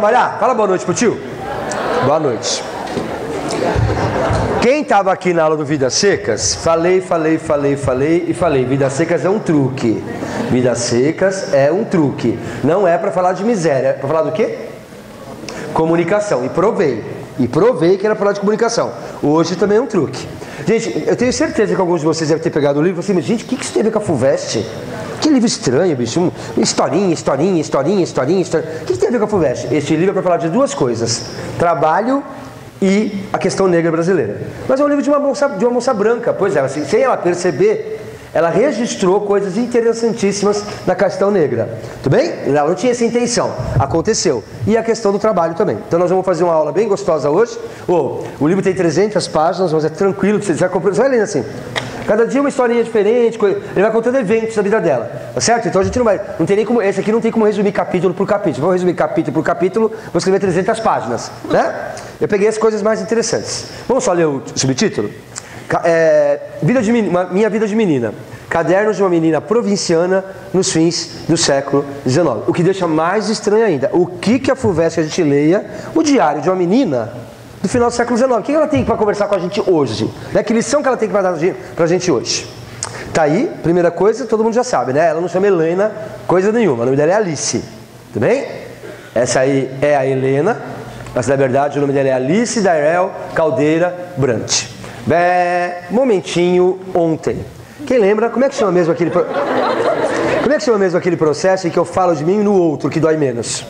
trabalhar? Fala boa noite pro tio. Boa noite. Quem estava aqui na aula do Vidas Secas, falei. Vidas Secas é um truque. Vidas Secas é um truque. Não é para falar de miséria. É para falar do quê? Comunicação. E provei que era para falar de comunicação. Hoje também é um truque. Gente, eu tenho certeza que alguns de vocês devem ter pegado o livro e falado assim, mas gente, o que isso tem a ver com a FUVEST? Que livro estranho, bicho. Historinha. O que tem a ver com a FUVEST? Este livro é para falar de duas coisas. Trabalho e a questão negra brasileira. Mas é um livro de uma moça branca. Pois é, assim, sem ela perceber, ela registrou coisas interessantíssimas da questão negra. Tudo bem? Ela não tinha essa intenção. Aconteceu. E a questão do trabalho também. Então nós vamos fazer uma aula bem gostosa hoje. O livro tem 300 páginas, mas é tranquilo. Você vai lendo assim. Cada dia uma historinha diferente, ele vai contando eventos da vida dela, tá certo? Então a gente não tem nem como, esse aqui não tem como resumir capítulo por capítulo. Vou resumir capítulo por capítulo, vou escrever 300 páginas, né? Eu peguei as coisas mais interessantes. Vamos só ler o subtítulo? Minha vida de menina. Cadernos de uma menina provinciana nos fins do século XIX. O que deixa mais estranho ainda, o que a FUVEST que a gente leia, o diário de uma menina do final do século XIX. O que ela tem para conversar com a gente hoje? Né? Que lição que ela tem para dar para a gente hoje? Tá aí, primeira coisa, todo mundo já sabe, né? Ela não chama Helena coisa nenhuma, o nome dela é Alice. Tudo bem? Essa aí é a Helena, mas na verdade o nome dela é Alice Dairel Caldeira Brant. Momentinho ontem. Quem lembra, como é que chama mesmo aquele processo em que eu falo de mim no outro, que dói menos?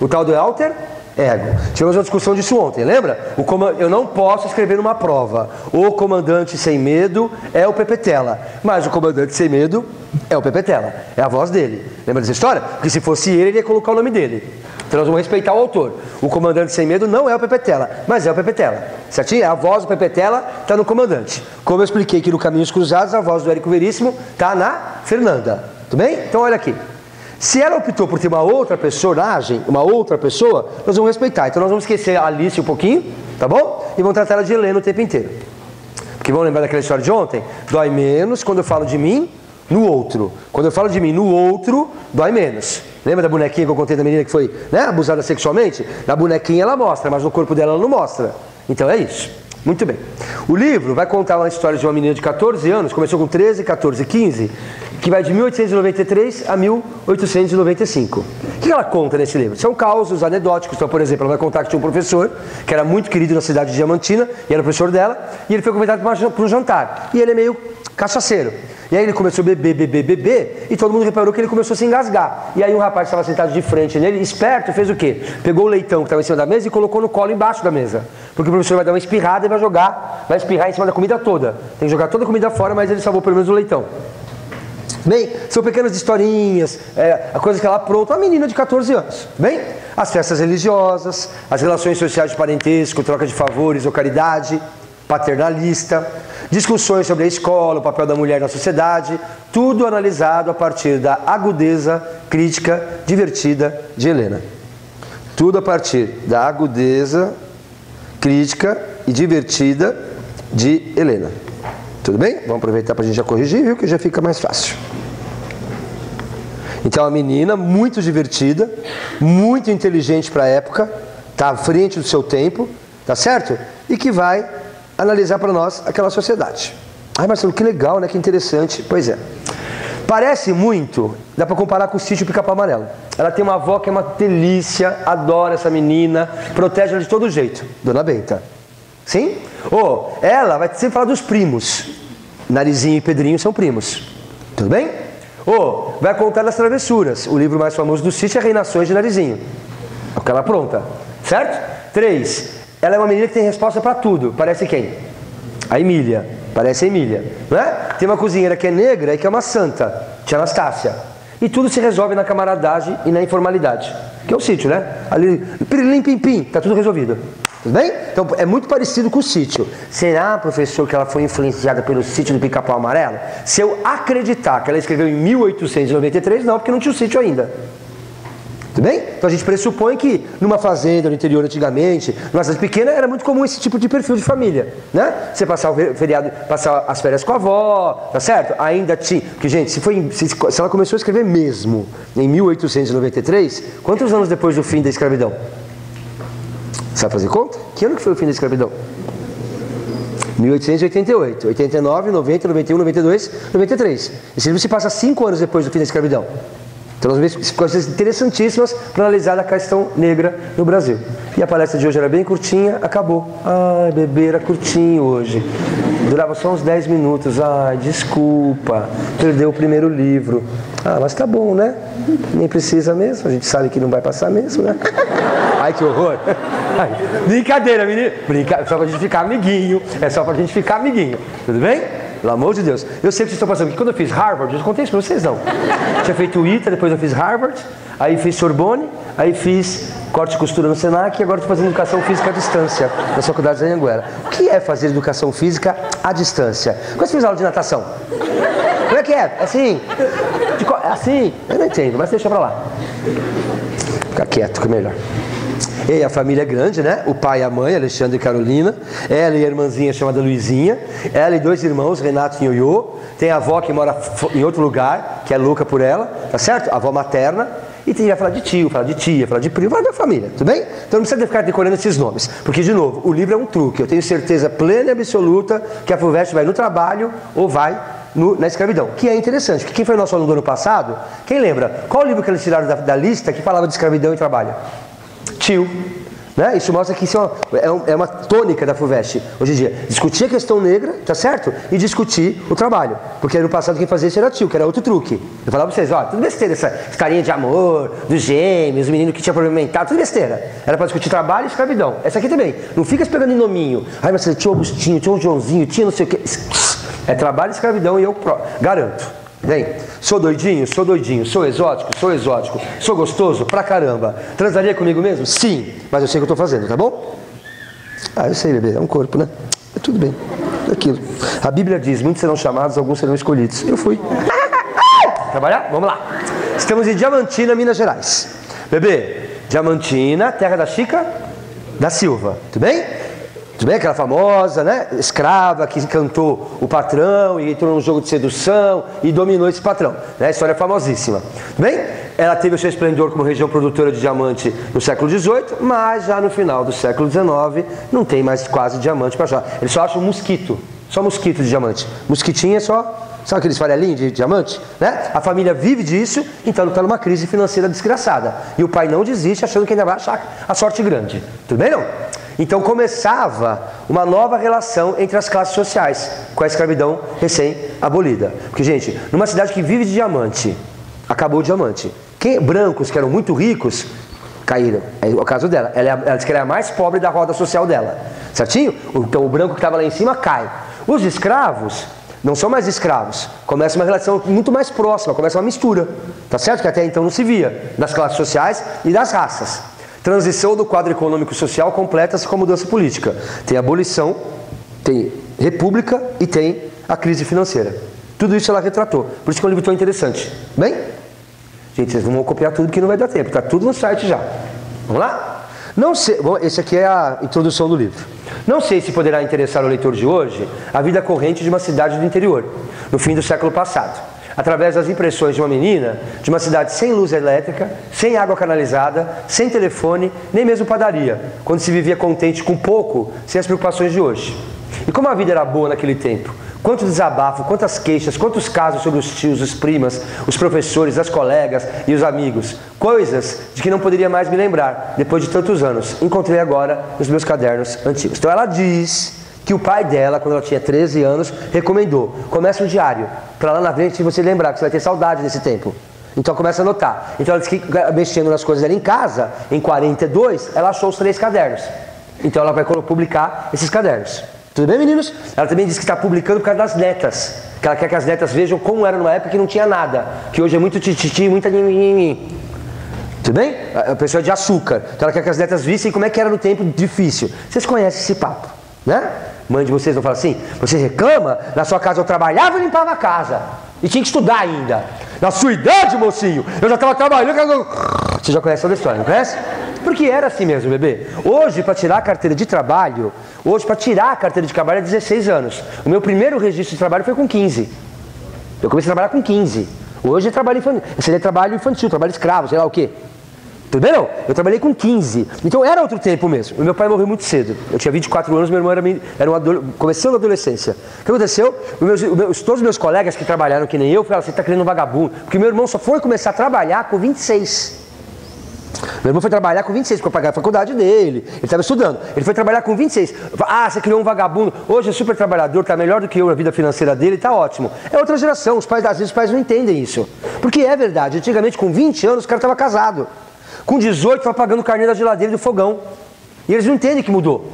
O tal do alter ego. Tivemos uma discussão disso ontem, lembra? Eu não posso escrever numa prova. O comandante sem medo é o Pepetela. Mas o comandante sem medo é o Pepetela. É a voz dele. Lembra dessa história? Porque se fosse ele ia colocar o nome dele. Então nós vamos respeitar o autor. O comandante sem medo não é o Pepetela, mas é o Pepetela. Certinho? A voz do Pepetela está no comandante. Como eu expliquei aqui no Caminhos Cruzados, a voz do Érico Veríssimo está na Fernanda. Tudo bem? Então olha aqui. Se ela optou por ter uma outra personagem, uma outra pessoa, nós vamos respeitar. Então nós vamos esquecer a Alice um pouquinho, tá bom? E vamos tratar ela de Helena o tempo inteiro. Porque vamos lembrar daquela história de ontem? Dói menos quando eu falo de mim no outro. Quando eu falo de mim no outro, dói menos. Lembra da bonequinha que eu contei da menina que foi, né, abusada sexualmente? Na bonequinha ela mostra, mas no corpo dela ela não mostra. Então é isso. Muito bem. O livro vai contar uma história de uma menina de 14 anos, começou com 13, 14, 15, que vai de 1893 a 1895. O que ela conta nesse livro? São causos anedóticos. Então, por exemplo, ela vai contar que tinha um professor que era muito querido na cidade de Diamantina, e era o professor dela, e ele foi convidado para um jantar. E ele é meio cachaceiro. E aí ele começou a beber, e todo mundo reparou que ele começou a se engasgar. E aí um rapaz que estava sentado de frente nele, esperto, fez o quê? Pegou o leitão que estava em cima da mesa e colocou no colo embaixo da mesa. Porque o professor vai dar uma espirrada e vai espirrar em cima da comida toda. Tem que jogar toda a comida fora, mas ele salvou pelo menos o leitão. Bem, são pequenas historinhas, a coisa que ela apronta, uma menina de 14 anos. Bem, as festas religiosas, as relações sociais de parentesco, troca de favores ou caridade, paternalista, discussões sobre a escola, o papel da mulher na sociedade, tudo analisado a partir da agudeza crítica divertida de Helena. Tudo a partir da agudeza crítica e divertida de Helena. Tudo bem? Vamos aproveitar para a gente já corrigir, viu? Que já fica mais fácil. Então, a menina muito divertida, muito inteligente para a época, está à frente do seu tempo, tá certo? E que vai analisar para nós aquela sociedade. Ai, Marcelo, que legal, né? Que interessante. Pois é. Parece muito, dá para comparar com o Sítio Pica-Pau Amarelo. Ela tem uma avó que é uma delícia, adora essa menina, protege ela de todo jeito. Dona Benta. Sim? Ela vai sempre falar dos primos. Narizinho e Pedrinho são primos. Tudo bem? Vai contar das travessuras. O livro mais famoso do Sítio é Reinações de Narizinho. É o que ela apronta. Certo? 3. Ela é uma menina que tem resposta para tudo. Parece quem? A Emília. Parece a Emília. Não é? Tem uma cozinheira que é negra e que é uma santa. Tia Anastácia. E tudo se resolve na camaradagem e na informalidade. Que é o Sítio, né? Ali, pirilim, pim, pim. Tá tudo resolvido. Tudo bem? Então é muito parecido com o Sítio. Será, professor, que ela foi influenciada pelo Sítio do Pica-Pau Amarelo? Se eu acreditar que ela escreveu em 1893, não, porque não tinha o Sítio ainda. Tudo bem? Então a gente pressupõe que numa fazenda no interior antigamente, numa cidade pequena, era muito comum esse tipo de perfil de família, né? Você passar o feriado, passar as férias com a avó, tá certo? Ainda tinha... Porque, gente, se ela começou a escrever mesmo em 1893, quantos anos depois do fim da escravidão? Sabe fazer conta? Que ano que foi o fim da escravidão? 1888, 89, 90, 91, 92, 93. Esse livro se passa 5 anos depois do fim da escravidão. Então nós vemos coisas interessantíssimas para analisar a questão negra no Brasil. E a palestra de hoje era bem curtinha, acabou. Ai, bebê, era curtinho hoje. Durava só uns 10 minutos. Ai, desculpa, perdeu o primeiro livro. Ah, mas tá bom, né? Nem precisa mesmo, a gente sabe que não vai passar mesmo, né? Ai, que horror. Ai, brincadeira, menino. É só pra gente ficar amiguinho. É só pra gente ficar amiguinho. Tudo bem? Pelo amor de Deus. Eu sei que vocês estão passando, porque quando eu fiz Harvard, eu contei isso pra vocês, não. Tinha feito o ITA, depois eu fiz Harvard, aí fiz Sorbonne, aí fiz corte e costura no Senac e agora estou fazendo educação física à distância, na faculdade de Anhanguera. O que é fazer educação física à distância? Quando você fez aula de natação? Como é que é? Assim? Assim? Eu não entendo, mas deixa pra lá. Fica quieto, que é melhor. E a família é grande, né? O pai e a mãe, Alexandre e Carolina. Ela e a irmãzinha chamada Luizinha. Ela e 2 irmãos, Renato e Ioiô. Tem a avó que mora em outro lugar, que é louca por ela, tá certo? A avó materna. E vai falar de tio, falar de tia, falar de primo, falar da família, tudo bem? Então não precisa ficar decorando esses nomes. Porque, de novo, o livro é um truque. Eu tenho certeza plena e absoluta que a FUVEST vai no trabalho ou vai na escravidão. Que é interessante, porque quem foi nosso aluno do ano passado, quem lembra? Qual o livro que eles tiraram da lista que falava de escravidão e trabalho? Tio. Né? Isso mostra que isso é uma tônica da FUVEST hoje em dia. Discutir a questão negra, tá certo? E discutir o trabalho. Porque no passado quem fazia isso era tio, que era outro truque. Eu falava pra vocês, ó, tudo besteira, essa carinha de amor, dos gêmeos, o menino que tinha problema mental, tudo besteira. Era pra discutir trabalho e escravidão. Essa aqui também. Não fica se pegando em nominho. Ai, mas tio Augustinho, tio Joãozinho, tinha não sei o quê. É trabalho e escravidão e eu garanto. Bem, sou doidinho, sou exótico, sou gostoso pra caramba. Transaria comigo mesmo? Sim, mas eu sei o que eu tô fazendo, tá bom? Ah, eu sei, bebê, é um corpo, né? É tudo bem, é aquilo. A Bíblia diz, muitos serão chamados, alguns serão escolhidos. Eu fui. Trabalhar? Vamos lá. Estamos em Diamantina, Minas Gerais. Bebê, Diamantina, terra da Chica da Silva, tudo bem? Tudo bem? Aquela famosa, né? Escrava que encantou o patrão e entrou num jogo de sedução e dominou esse patrão. Né? A história é famosíssima. Tudo bem? Ela teve o seu esplendor como região produtora de diamante no século XVIII, mas já no final do século XIX não tem mais quase diamante para achar. Eles só acham mosquito, só mosquito de diamante. Mosquitinho é só, sabe aqueles farelinhos de diamante? Né? A família vive disso, então está numa crise financeira desgraçada. E o pai não desiste achando que ainda vai achar a sorte grande. Tudo bem, não? Então começava uma nova relação entre as classes sociais, com a escravidão recém-abolida. Porque, gente, numa cidade que vive de diamante, acabou o diamante. Brancos que eram muito ricos, caíram. É o caso dela. Ela disse que ela é a mais pobre da roda social dela. Certinho? Então o branco que estava lá em cima cai. Os escravos não são mais escravos. Começa uma relação muito mais próxima, começa uma mistura. Tá certo? Que até então não se via das classes sociais e das raças. Transição do quadro econômico e social completa-se com a mudança política. Tem abolição, tem república e tem a crise financeira. Tudo isso ela retratou. Por isso que é um livro tão interessante. Bem? Gente, vocês vão copiar tudo que não vai dar tempo. Está tudo no site já. Vamos lá? Não sei, bom, esse aqui é a introdução do livro. Não sei se poderá interessar o leitor de hoje a vida corrente de uma cidade do interior, no fim do século passado. Através das impressões de uma menina de uma cidade sem luz elétrica, sem água canalizada, sem telefone, nem mesmo padaria, quando se vivia contente com pouco, sem as preocupações de hoje. E como a vida era boa naquele tempo, quanto desabafo, quantas queixas, quantos casos sobre os tios, os primas, os professores, as colegas e os amigos, coisas de que não poderia mais me lembrar, depois de tantos anos, encontrei agora nos meus cadernos antigos. Então ela diz que o pai dela, quando ela tinha 13 anos, recomendou: comece um diário, para lá na frente você lembrar, que você vai ter saudade desse tempo. Então começa a anotar. Então ela disse que mexendo nas coisas dela em casa, em 42, ela achou os 3 cadernos. Então ela vai publicar esses cadernos. Tudo bem, meninos? Ela também disse que está publicando por causa das netas, que ela quer que as netas vejam como era numa época que não tinha nada, que hoje é muito tititi, muita mimimi. Tudo bem? A pessoa é de açúcar. Então ela quer que as netas vissem como é que era no tempo difícil. Vocês conhecem esse papo, né? Mãe de vocês não fala assim: você reclama? Na sua casa eu trabalhava e limpava a casa. E tinha que estudar ainda. Na sua idade, mocinho, eu já estava trabalhando. Você já conhece toda a história, não conhece? Porque era assim mesmo, bebê. Hoje, para tirar a carteira de trabalho, é 16 anos. O meu primeiro registro de trabalho foi com 15. Eu comecei a trabalhar com 15. Hoje é trabalho infantil. Seria trabalho infantil, trabalho escravo, sei lá o quê. Tudo bem, não? Eu trabalhei com 15. Então era outro tempo mesmo. O meu pai morreu muito cedo. Eu tinha 24 anos, meu irmão era começando a adolescência. O que aconteceu? Todos os meus colegas que trabalharam que nem eu, falaram, você está criando um vagabundo. Porque meu irmão só foi começar a trabalhar com 26. Meu irmão foi trabalhar com 26, para pagar a faculdade dele. Ele estava estudando. Ele foi trabalhar com 26. Ah, você criou um vagabundo. Hoje é super trabalhador, está melhor do que eu na vida financeira dele, está ótimo. É outra geração. Às vezes os pais não entendem isso. Porque é verdade. Antigamente, com 20 anos, o cara estava casado. Com 18, estava pagando o carnê da geladeira e do fogão. E eles não entendem que mudou.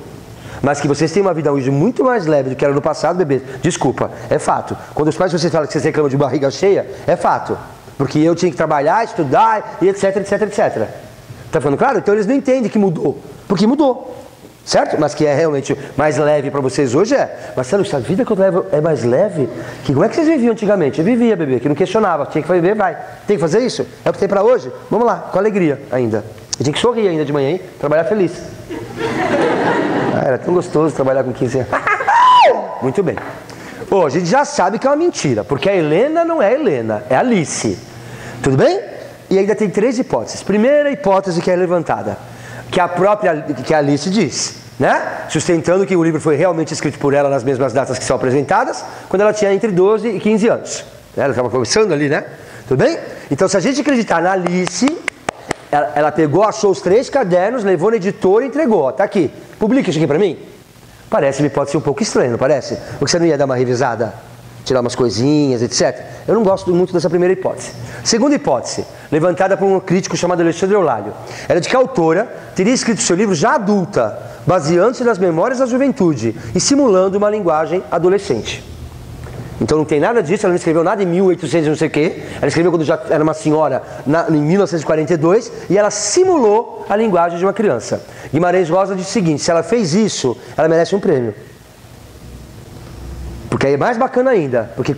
Mas que vocês têm uma vida hoje muito mais leve do que era no passado, bebê. Desculpa, é fato. Quando os pais de vocês falam que vocês reclamam de barriga cheia, é fato. Porque eu tinha que trabalhar, estudar, e etc, etc, etc. Tá ficando claro? Então eles não entendem que mudou. Porque mudou. Certo? Mas que é realmente mais leve para vocês hoje é. Marcelo, essa vida que eu levo é mais leve? Como é que vocês viviam antigamente? Eu vivia, bebê, que não questionava. Tinha que fazer, vai. Tem que fazer isso? É o que tem para hoje? Vamos lá, com alegria ainda. Eu tinha que sorrir ainda de manhã, hein? Trabalhar feliz. Ah, era tão gostoso trabalhar com 15 anos. Muito bem. Hoje a gente já sabe que é uma mentira, porque a Helena não é Helena, é Alice. Tudo bem? E ainda tem 3 hipóteses. Primeira hipótese que é levantada, que a Alice diz, né? Sustentando que o livro foi realmente escrito por ela nas mesmas datas que são apresentadas, quando ela tinha entre 12 e 15 anos. Ela estava começando ali, né? Tudo bem? Então, se a gente acreditar na Alice, ela pegou, achou os 3 cadernos, levou na editora e entregou. Ó, tá aqui. Publica isso aqui pra mim. Parece-me, pode ser um pouco estranho, não parece? Porque você não ia dar uma revisada? Tirar umas coisinhas, etc. Eu não gosto muito dessa primeira hipótese. Segunda hipótese, levantada por um crítico chamado Alexandre Eulálio, era de que a autora teria escrito seu livro já adulta, baseando-se nas memórias da juventude e simulando uma linguagem adolescente. Então não tem nada disso, ela não escreveu nada em 1800 não sei o quê, ela escreveu quando já era uma senhora em 1942 e ela simulou a linguagem de uma criança. Guimarães Rosa disse o seguinte, se ela fez isso, ela merece um prêmio. Porque aí é mais bacana ainda, porque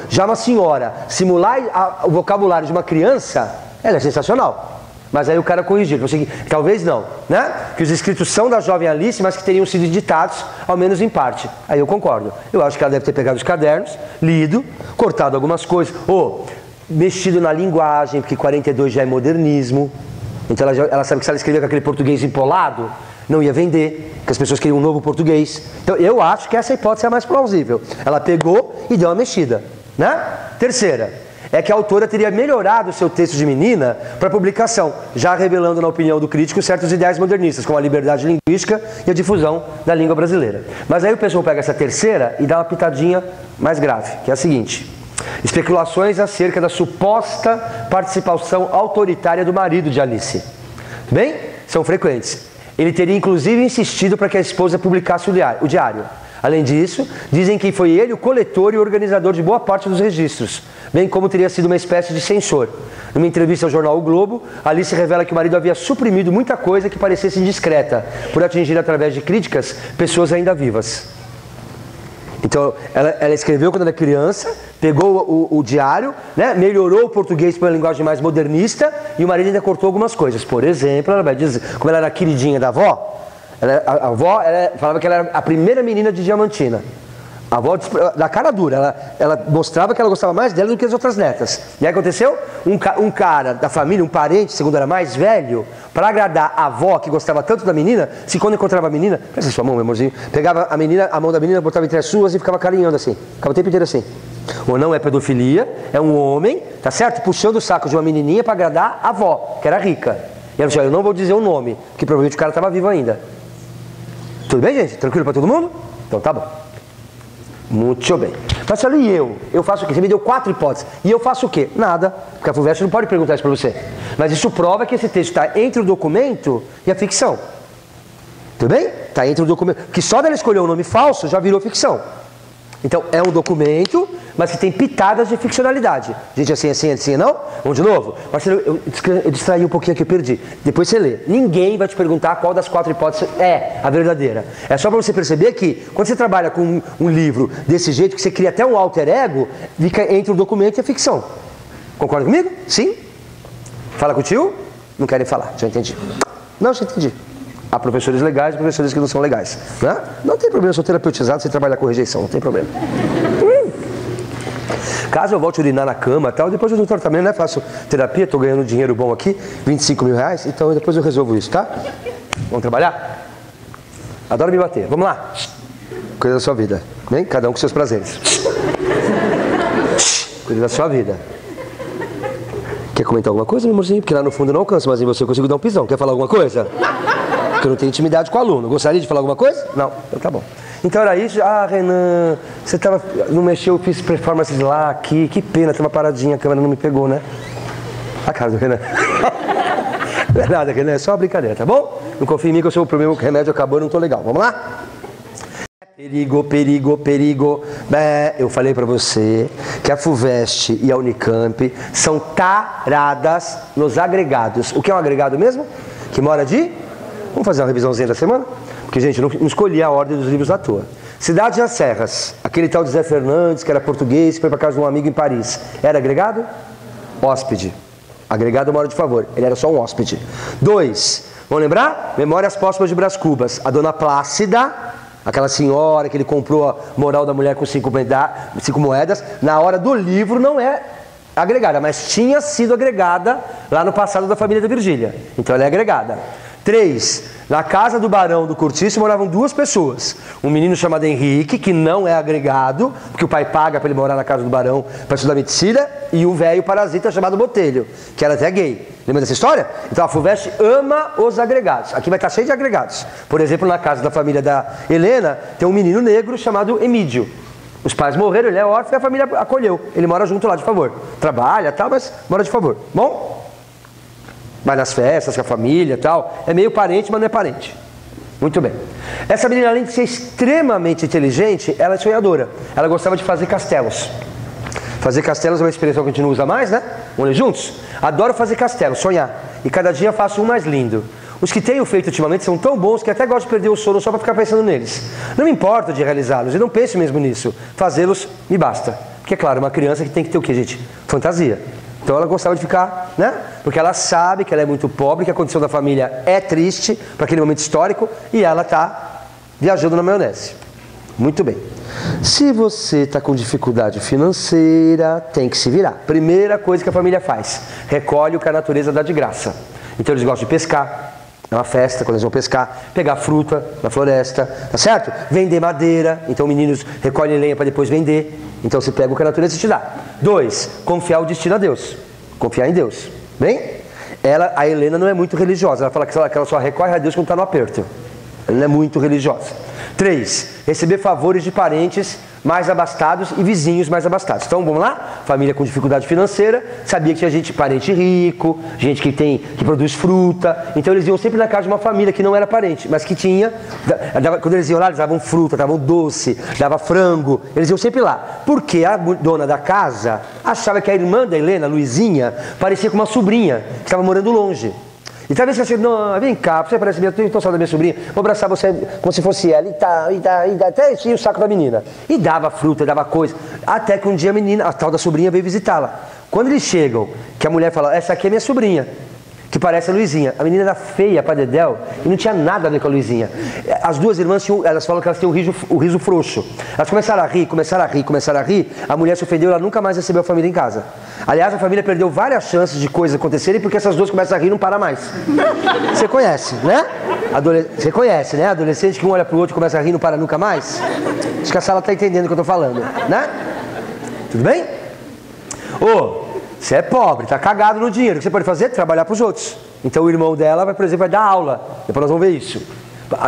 já uma senhora simular o vocabulário de uma criança, ela é sensacional. Mas aí o cara corrigiu, talvez não, né? Que os escritos são da jovem Alice, mas que teriam sido ditados, ao menos em parte. Aí eu concordo. Eu acho que ela deve ter pegado os cadernos, lido, cortado algumas coisas, ou mexido na linguagem, porque 42 já é modernismo. Então ela sabe que se ela escrever com aquele português empolado, não ia vender, porque as pessoas queriam um novo português. Então eu acho que essa hipótese é a mais plausível. Ela pegou e deu uma mexida, né? Terceira, é que a autora teria melhorado o seu texto de menina para publicação, já revelando na opinião do crítico certos ideais modernistas, como a liberdade linguística e a difusão da língua brasileira. Mas aí o pessoal pega essa terceira e dá uma pitadinha mais grave, que é a seguinte: especulações acerca da suposta participação autoritária do marido de Alice. Bem, são frequentes. Ele teria inclusive insistido para que a esposa publicasse o diário. Além disso, dizem que foi ele o coletor e organizador de boa parte dos registros, bem como teria sido uma espécie de censor. Numa entrevista ao jornal O Globo, Alice revela que o marido havia suprimido muita coisa que parecesse indiscreta, por atingir através de críticas pessoas ainda vivas. Então, ela escreveu quando era criança, pegou o diário, né, melhorou o português para uma linguagem mais modernista, e o marido ainda cortou algumas coisas. Por exemplo, ela vai dizer, como ela era a queridinha da avó, a avó falava que ela era a primeira menina de Diamantina. A avó, da cara dura, ela mostrava que ela gostava mais dela do que as outras netas. E aí aconteceu? Um cara da família, um parente, segundo era mais velho, para agradar a avó que gostava tanto da menina, se quando encontrava a menina, presta sua mão, meu amorzinho, pegava a mão da menina, botava entre as suas e ficava carinhando assim. Ficava o tempo inteiro assim. Ou não é pedofilia, é um homem, tá certo? Puxando o saco de uma menininha para agradar a avó, que era rica. E ela disse, eu não vou dizer o nome, porque provavelmente o cara estava vivo ainda. Tudo bem, gente? Tranquilo para todo mundo? Então tá bom. Muito bem. Marcelo, e eu faço o quê? Você me deu 4 hipóteses. E eu faço o quê? Nada. Porque a FUVEST não pode perguntar isso para você. Mas isso prova que esse texto está entre o documento e a ficção. Tudo bem? Está entre o documento. Que só dela escolher um nome falso já virou ficção. Então é um documento, mas que tem pitadas de ficcionalidade. Gente, assim, não? Vamos de novo? Marcelo, eu distraí um pouquinho aqui, eu perdi. Depois você lê. Ninguém vai te perguntar qual das 4 hipóteses é a verdadeira. É só para você perceber que, quando você trabalha com um livro desse jeito, que você cria até um alter ego, fica entre o documento e a ficção. Concorda comigo? Sim? Fala com o tio? Não querem falar, já entendi. Não, já entendi. Há professores legais e professores que não são legais, né? Não tem problema, eu sou terapeutizado, você trabalha com rejeição, não tem problema. Caso eu volte a urinar na cama e tal, depois eu dou tratamento, né? Faço terapia, tô ganhando dinheiro bom aqui, 25 mil reais, então depois eu resolvo isso, tá? Vamos trabalhar? Adoro me bater, vamos lá. Cuida da sua vida, bem? Cada um com seus prazeres. Cuida da sua vida. Quer comentar alguma coisa, meu amorzinho? Porque lá no fundo eu não alcanço, mas em você eu consigo dar um pisão. Quer falar alguma coisa? Porque eu não tenho intimidade com o aluno. Gostaria de falar alguma coisa? Não, então tá bom. Então era isso. Ah, Renan, você não mexeu, eu fiz performances lá, aqui. Que pena, tem uma paradinha, a câmera não me pegou, né? A cara do Renan. Não é nada, Renan, é só uma brincadeira, tá bom? Não confia em mim que eu sou o problema, o remédio acabou, eu não tô legal. Vamos lá? Perigo, perigo, perigo. Eu falei pra você que a FUVEST e a Unicamp são taradas nos agregados. O que é um agregado mesmo? Que mora de... Vamos fazer uma revisãozinha da semana? Porque, gente, eu não escolhi a ordem dos livros à toa. Cidade das Serras. Aquele tal de Zé Fernandes, que era português, que foi pra casa de um amigo em Paris. Era agregado? Hóspede. Agregado mora de favor. Ele era só um hóspede. 2. Vamos lembrar? Memórias Póstumas de Brás Cubas. A dona Plácida, aquela senhora que ele comprou a moral da mulher com 5 moedas, na hora do livro não é agregada, mas tinha sido agregada lá no passado da família da Virgília. Então ela é agregada. 3. Na casa do barão do Curtiço moravam 2 pessoas. Um menino chamado Henrique, que não é agregado, porque o pai paga para ele morar na casa do barão para estudar medicina, e um velho parasita chamado Botelho, que era até gay. Lembra dessa história? Então a FUVEST ama os agregados. Aqui vai estar cheio de agregados. Por exemplo, na casa da família da Helena, tem um menino negro chamado Emídio. Os pais morreram, ele é órfão e a família acolheu. Ele mora junto lá de favor. Trabalha, tal, mas mora de favor. Bom? Vai nas festas com a família e tal. É meio parente, mas não é parente. Muito bem. Essa menina, além de ser extremamente inteligente, ela é sonhadora. Ela gostava de fazer castelos. Fazer castelos é uma expressão que a gente não usa mais, né? Vamos ler juntos? Adoro fazer castelos, sonhar. E cada dia faço um mais lindo. Os que tenho feito ultimamente são tão bons que até gosto de perder o sono só para ficar pensando neles. Não me importo de realizá-los, e não penso mesmo nisso. Fazê-los me basta. Porque, é claro, uma criança que tem que ter o quê, gente? Fantasia. Então ela gostava de ficar, né? Porque ela sabe que ela é muito pobre, que a condição da família é triste para aquele momento histórico e ela está viajando na maionese. Muito bem. Se você está com dificuldade financeira, tem que se virar. Primeira coisa que a família faz: recolhe o que a natureza dá de graça. Então eles gostam de pescar. É uma festa quando eles vão pescar, pegar fruta na floresta, tá certo? Vender madeira, então meninos recolhem lenha para depois vender. Então você pega o que a natureza te dá. 2, confiar o destino a Deus. Confiar em Deus. Bem? A Helena não é muito religiosa, ela fala que ela só recorre a Deus quando está no aperto. Ela não é muito religiosa. 3, receber favores de parentes mais abastados e vizinhos mais abastados. Então vamos lá? Família com dificuldade financeira, sabia que tinha gente, parente rico, gente que produz fruta. Então eles iam sempre na casa de uma família que não era parente, mas que tinha. Quando eles iam lá, eles davam fruta, davam doce, davam frango. Eles iam sempre lá. Porque a dona da casa achava que a irmã da Helena, Luizinha, parecia com uma sobrinha que estava morando longe. E talvez você não, vem cá, você parece minha, eu estou só da minha sobrinha, vou abraçar você como se fosse ela, e até tinha o saco da menina. E dava fruta, dava coisa. Até que um dia a menina, a tal da sobrinha, veio visitá-la. Quando eles chegam, que a mulher fala, essa aqui é minha sobrinha, que parece a Luizinha. A menina era feia pra dedéu e não tinha nada a ver com a Luizinha. As duas irmãs, elas falam que elas têm o riso frouxo. Elas começaram a rir, a mulher se ofendeu, ela nunca mais recebeu a família em casa. Aliás, a família perdeu várias chances de coisas acontecerem porque essas duas começam a rir e não param mais. Você conhece, né? Você conhece, né? Adolescente que um olha pro outro e começa a rir e não para nunca mais? Acho que a sala tá entendendo o que eu tô falando, né? Tudo bem? Você é pobre, tá cagado no dinheiro. O que você pode fazer? Trabalhar para os outros. Então o irmão dela, por exemplo, vai dar aula. Depois nós vamos ver isso.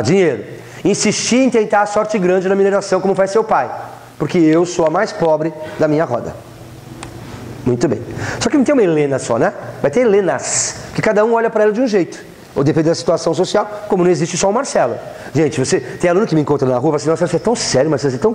Dinheiro. Insistir em tentar a sorte grande na mineração, como faz seu pai. Porque eu sou a mais pobre da minha roda. Muito bem. Só que não tem uma Helena só, né? Vai ter Helenas. Que cada um olha para ela de um jeito. Ou depende da situação social, como não existe só o Marcelo. Gente, você tem aluno que me encontra na rua e fala assim, nossa, você é tão sério, mas você é tão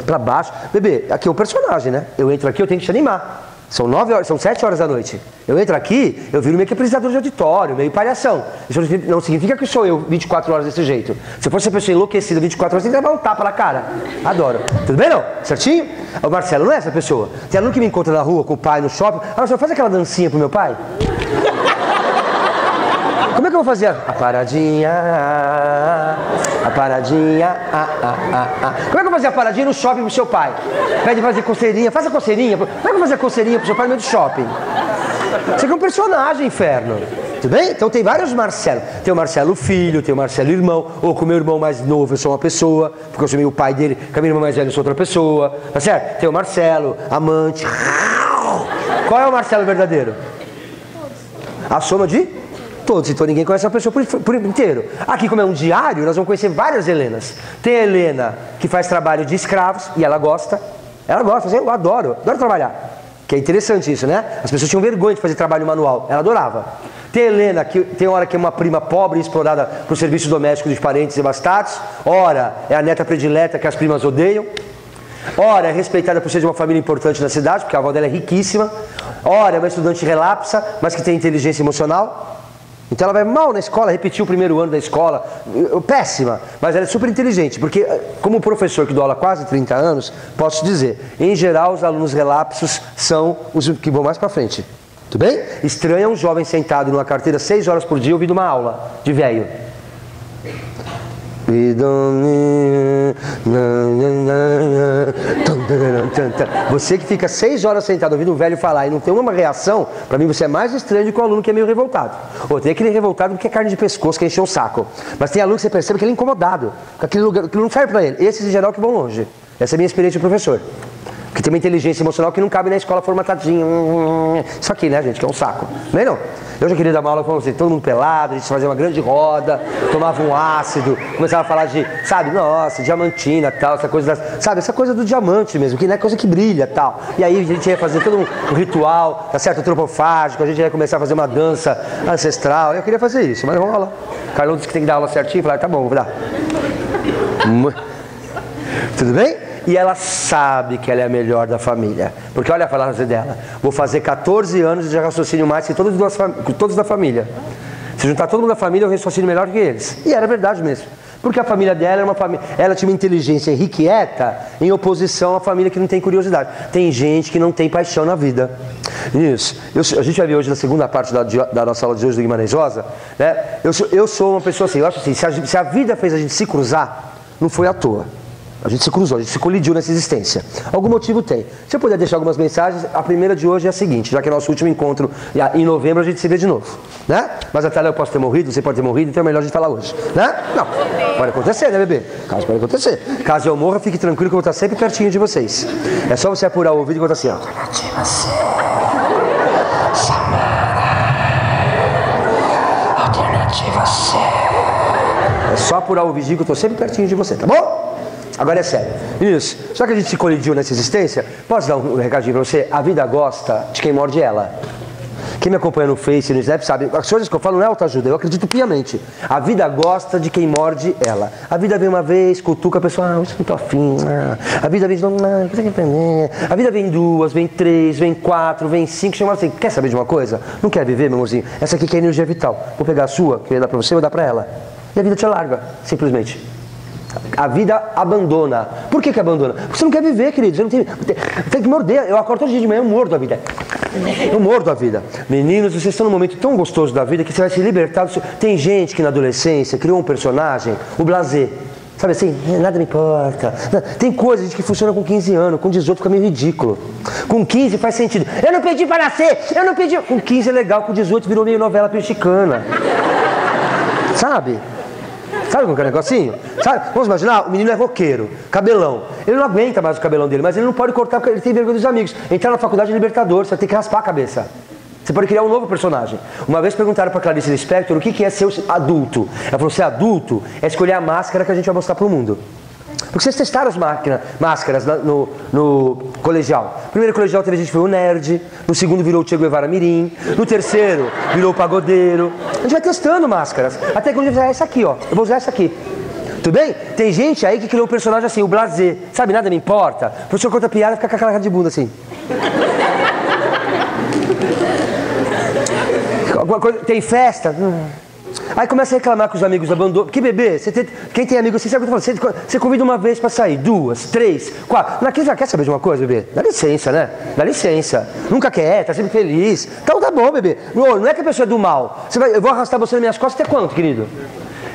para baixo. Bebê, aqui é o personagem, né? Eu entro aqui, eu tenho que te animar. São 7 horas da noite. Eu entro aqui, eu viro meio que apresentador de auditório, meio palhação. Isso não significa que sou eu 24 horas desse jeito. Se eu fosse uma pessoa enlouquecida 24 horas, tem que levar um tapa na cara. Adoro. Tudo bem, não? Certinho? O Marcelo não é essa pessoa. Tem aluno que me encontra na rua com o pai no shopping. Ah, você faz aquela dancinha pro meu pai? Como é que eu vou fazer? A paradinha, paradinha, Como é que eu fazia a paradinha no shopping pro seu pai? Pede fazer coceirinha, faz a coceirinha. Como é que eu fazia a coceirinha pro seu pai no meio do shopping? Você é um personagem, inferno. Tudo bem? Então tem vários Marcelo. Tem o Marcelo filho, tem o Marcelo irmão, ou com o meu irmão mais novo eu sou uma pessoa, porque eu sou meio pai dele, com a minha irmã mais velha eu sou outra pessoa, tá certo? Tem o Marcelo, amante. Qual é o Marcelo verdadeiro? A soma de todos. Então ninguém conhece uma pessoa por inteiro. Aqui, como é um diário, nós vamos conhecer várias Helenas. Tem a Helena que faz trabalho de escravos e ela gosta. Ela gosta, eu adoro trabalhar. Que é interessante isso, né? As pessoas tinham vergonha de fazer trabalho manual. Ela adorava. Tem a Helena, que tem hora que é uma prima pobre e explorada para o serviço doméstico dos parentes devastados. Ora, é a neta predileta que as primas odeiam. Ora, é respeitada por ser de uma família importante na cidade, porque a avó dela é riquíssima. Ora, é uma estudante relapsa, mas que tem inteligência emocional. Então ela vai mal na escola, repetiu o primeiro ano da escola, péssima, mas ela é super inteligente, porque como professor que dou aula há quase 30 anos, posso dizer, em geral os alunos relapsos são os que vão mais para frente. Tudo bem? Estranha um jovem sentado numa carteira 6 horas por dia ouvindo uma aula de velho. Você que fica 6 horas sentado ouvindo um velho falar e não tem uma reação, para mim você é mais estranho do que o aluno que é meio revoltado. Ou tem aquele revoltado que é carne de pescoço, que encheu o saco. Mas tem aluno que você percebe que ele é incomodado, que aquilo não serve para ele. Esses em geral que vão longe. Essa é a minha experiência de professor. Que tem uma inteligência emocional que não cabe na escola formatadinho. Isso aqui, né, gente, que é um saco. Não é não? Eu já queria dar uma aula com você, todo mundo pelado, a gente fazia uma grande roda, tomava um ácido, começava a falar de, sabe, nossa, diamantina tal, essa coisa, sabe, essa coisa do diamante mesmo, que não é coisa que brilha tal. E aí a gente ia fazer todo um ritual, tá certo, antropofágico, a gente ia começar a fazer uma dança ancestral. Eu queria fazer isso, mas não rola. O Carlão disse que tem que dar aula certinho, eu falei, tá bom, vou dar. Tudo bem? E ela sabe que ela é a melhor da família. Porque olha a frase dela. Vou fazer 14 anos e já raciocínio mais que todos da família. Se juntar todo mundo da família, eu raciocínio melhor que eles. E era verdade mesmo. Porque a família dela era uma família... Ela tinha uma inteligência irrequieta em oposição à família que não tem curiosidade. Tem gente que não tem paixão na vida. Isso. A gente vai ver hoje na segunda parte da nossa aula de hoje do Guimarães Rosa, né? Eu sou uma pessoa assim, eu acho assim, se a vida fez a gente se cruzar, não foi à toa. A gente se cruzou, a gente se colidiu nessa existência. Algum motivo tem. Se eu puder deixar algumas mensagens, a primeira de hoje é a seguinte, já que é nosso último encontro, em novembro a gente se vê de novo, né? Mas até lá eu posso ter morrido, você pode ter morrido, então é melhor a gente falar hoje, né? Não, pode acontecer, né, bebê? Caso pode acontecer. Caso eu morra, fique tranquilo que eu vou estar sempre pertinho de vocês. É só você apurar o ouvido e botar assim, ó. Alternativa C. Alternativa C. É só apurar o ouvido que eu estou sempre pertinho de você, tá bom? Agora é sério. Isso. Só que a gente se colidiu nessa existência, posso dar um recadinho pra você? A vida gosta de quem morde ela. Quem me acompanha no Face e no Snap sabe, as coisas que eu falo não é autoajuda, eu acredito piamente. A vida gosta de quem morde ela. A vida vem uma vez, cutuca a pessoa, isso não tô afim. A vida vem, não, você quer aprender. A vida vem 2, vem 3, vem 4, vem 5, chama assim, quer saber de uma coisa? Não quer viver, meu amorzinho? Essa aqui que é energia vital. Vou pegar a sua, que eu ia dar pra você, eu vou dar pra ela. E a vida te larga, simplesmente. A vida abandona. Por que abandona? Porque você não quer viver, querido. Você não tem que morder. Eu acordo todo dia de manhã, eu mordo a vida. Eu mordo a vida. Meninos, vocês estão num momento tão gostoso da vida que você vai se libertar do seu... Tem gente que na adolescência criou um personagem, o blasé. Sabe assim, nada me importa. Tem coisas que funcionam com 15 anos, com 18 fica meio ridículo. Com 15 faz sentido. Eu não pedi para nascer, eu não pedi. Com 15 é legal, com 18 virou meio novela mexicana. Sabe? Sabe como é o negocinho? Sabe? Vamos imaginar, o menino é roqueiro, cabelão. Ele não aguenta mais o cabelão dele, mas ele não pode cortar porque ele tem vergonha dos amigos. Entrar na faculdade é libertador, você vai ter que raspar a cabeça. Você pode criar um novo personagem. Uma vez perguntaram para Clarice Lispector o que é ser adulto. Ela falou, ser adulto é escolher a máscara que a gente vai mostrar para o mundo. Porque vocês testaram as máscaras no colegial. No primeiro colegial teve gente que foi o nerd, no segundo virou o Che Guevara Mirim, no terceiro virou o pagodeiro. A gente vai testando máscaras, até que um dia vai essa aqui, ó, eu vou usar essa aqui. Tudo bem? Tem gente aí que criou um personagem assim, o blasé. Sabe, nada me importa. O professor conta piada e fica com aquela cara de bunda assim. Tem festa... Aí começa a reclamar com os amigos abandonam. Que bebê, quem tem amigo assim, sabe o que eu tô falando? Você convida uma vez pra sair, 2, 3, 4. Naquele já quer saber de uma coisa, bebê? Dá licença, né? Dá licença. Nunca quer, tá sempre feliz. Então tá bom, bebê. Não é que a pessoa é do mal. Eu vou arrastar você nas minhas costas até quando, querido?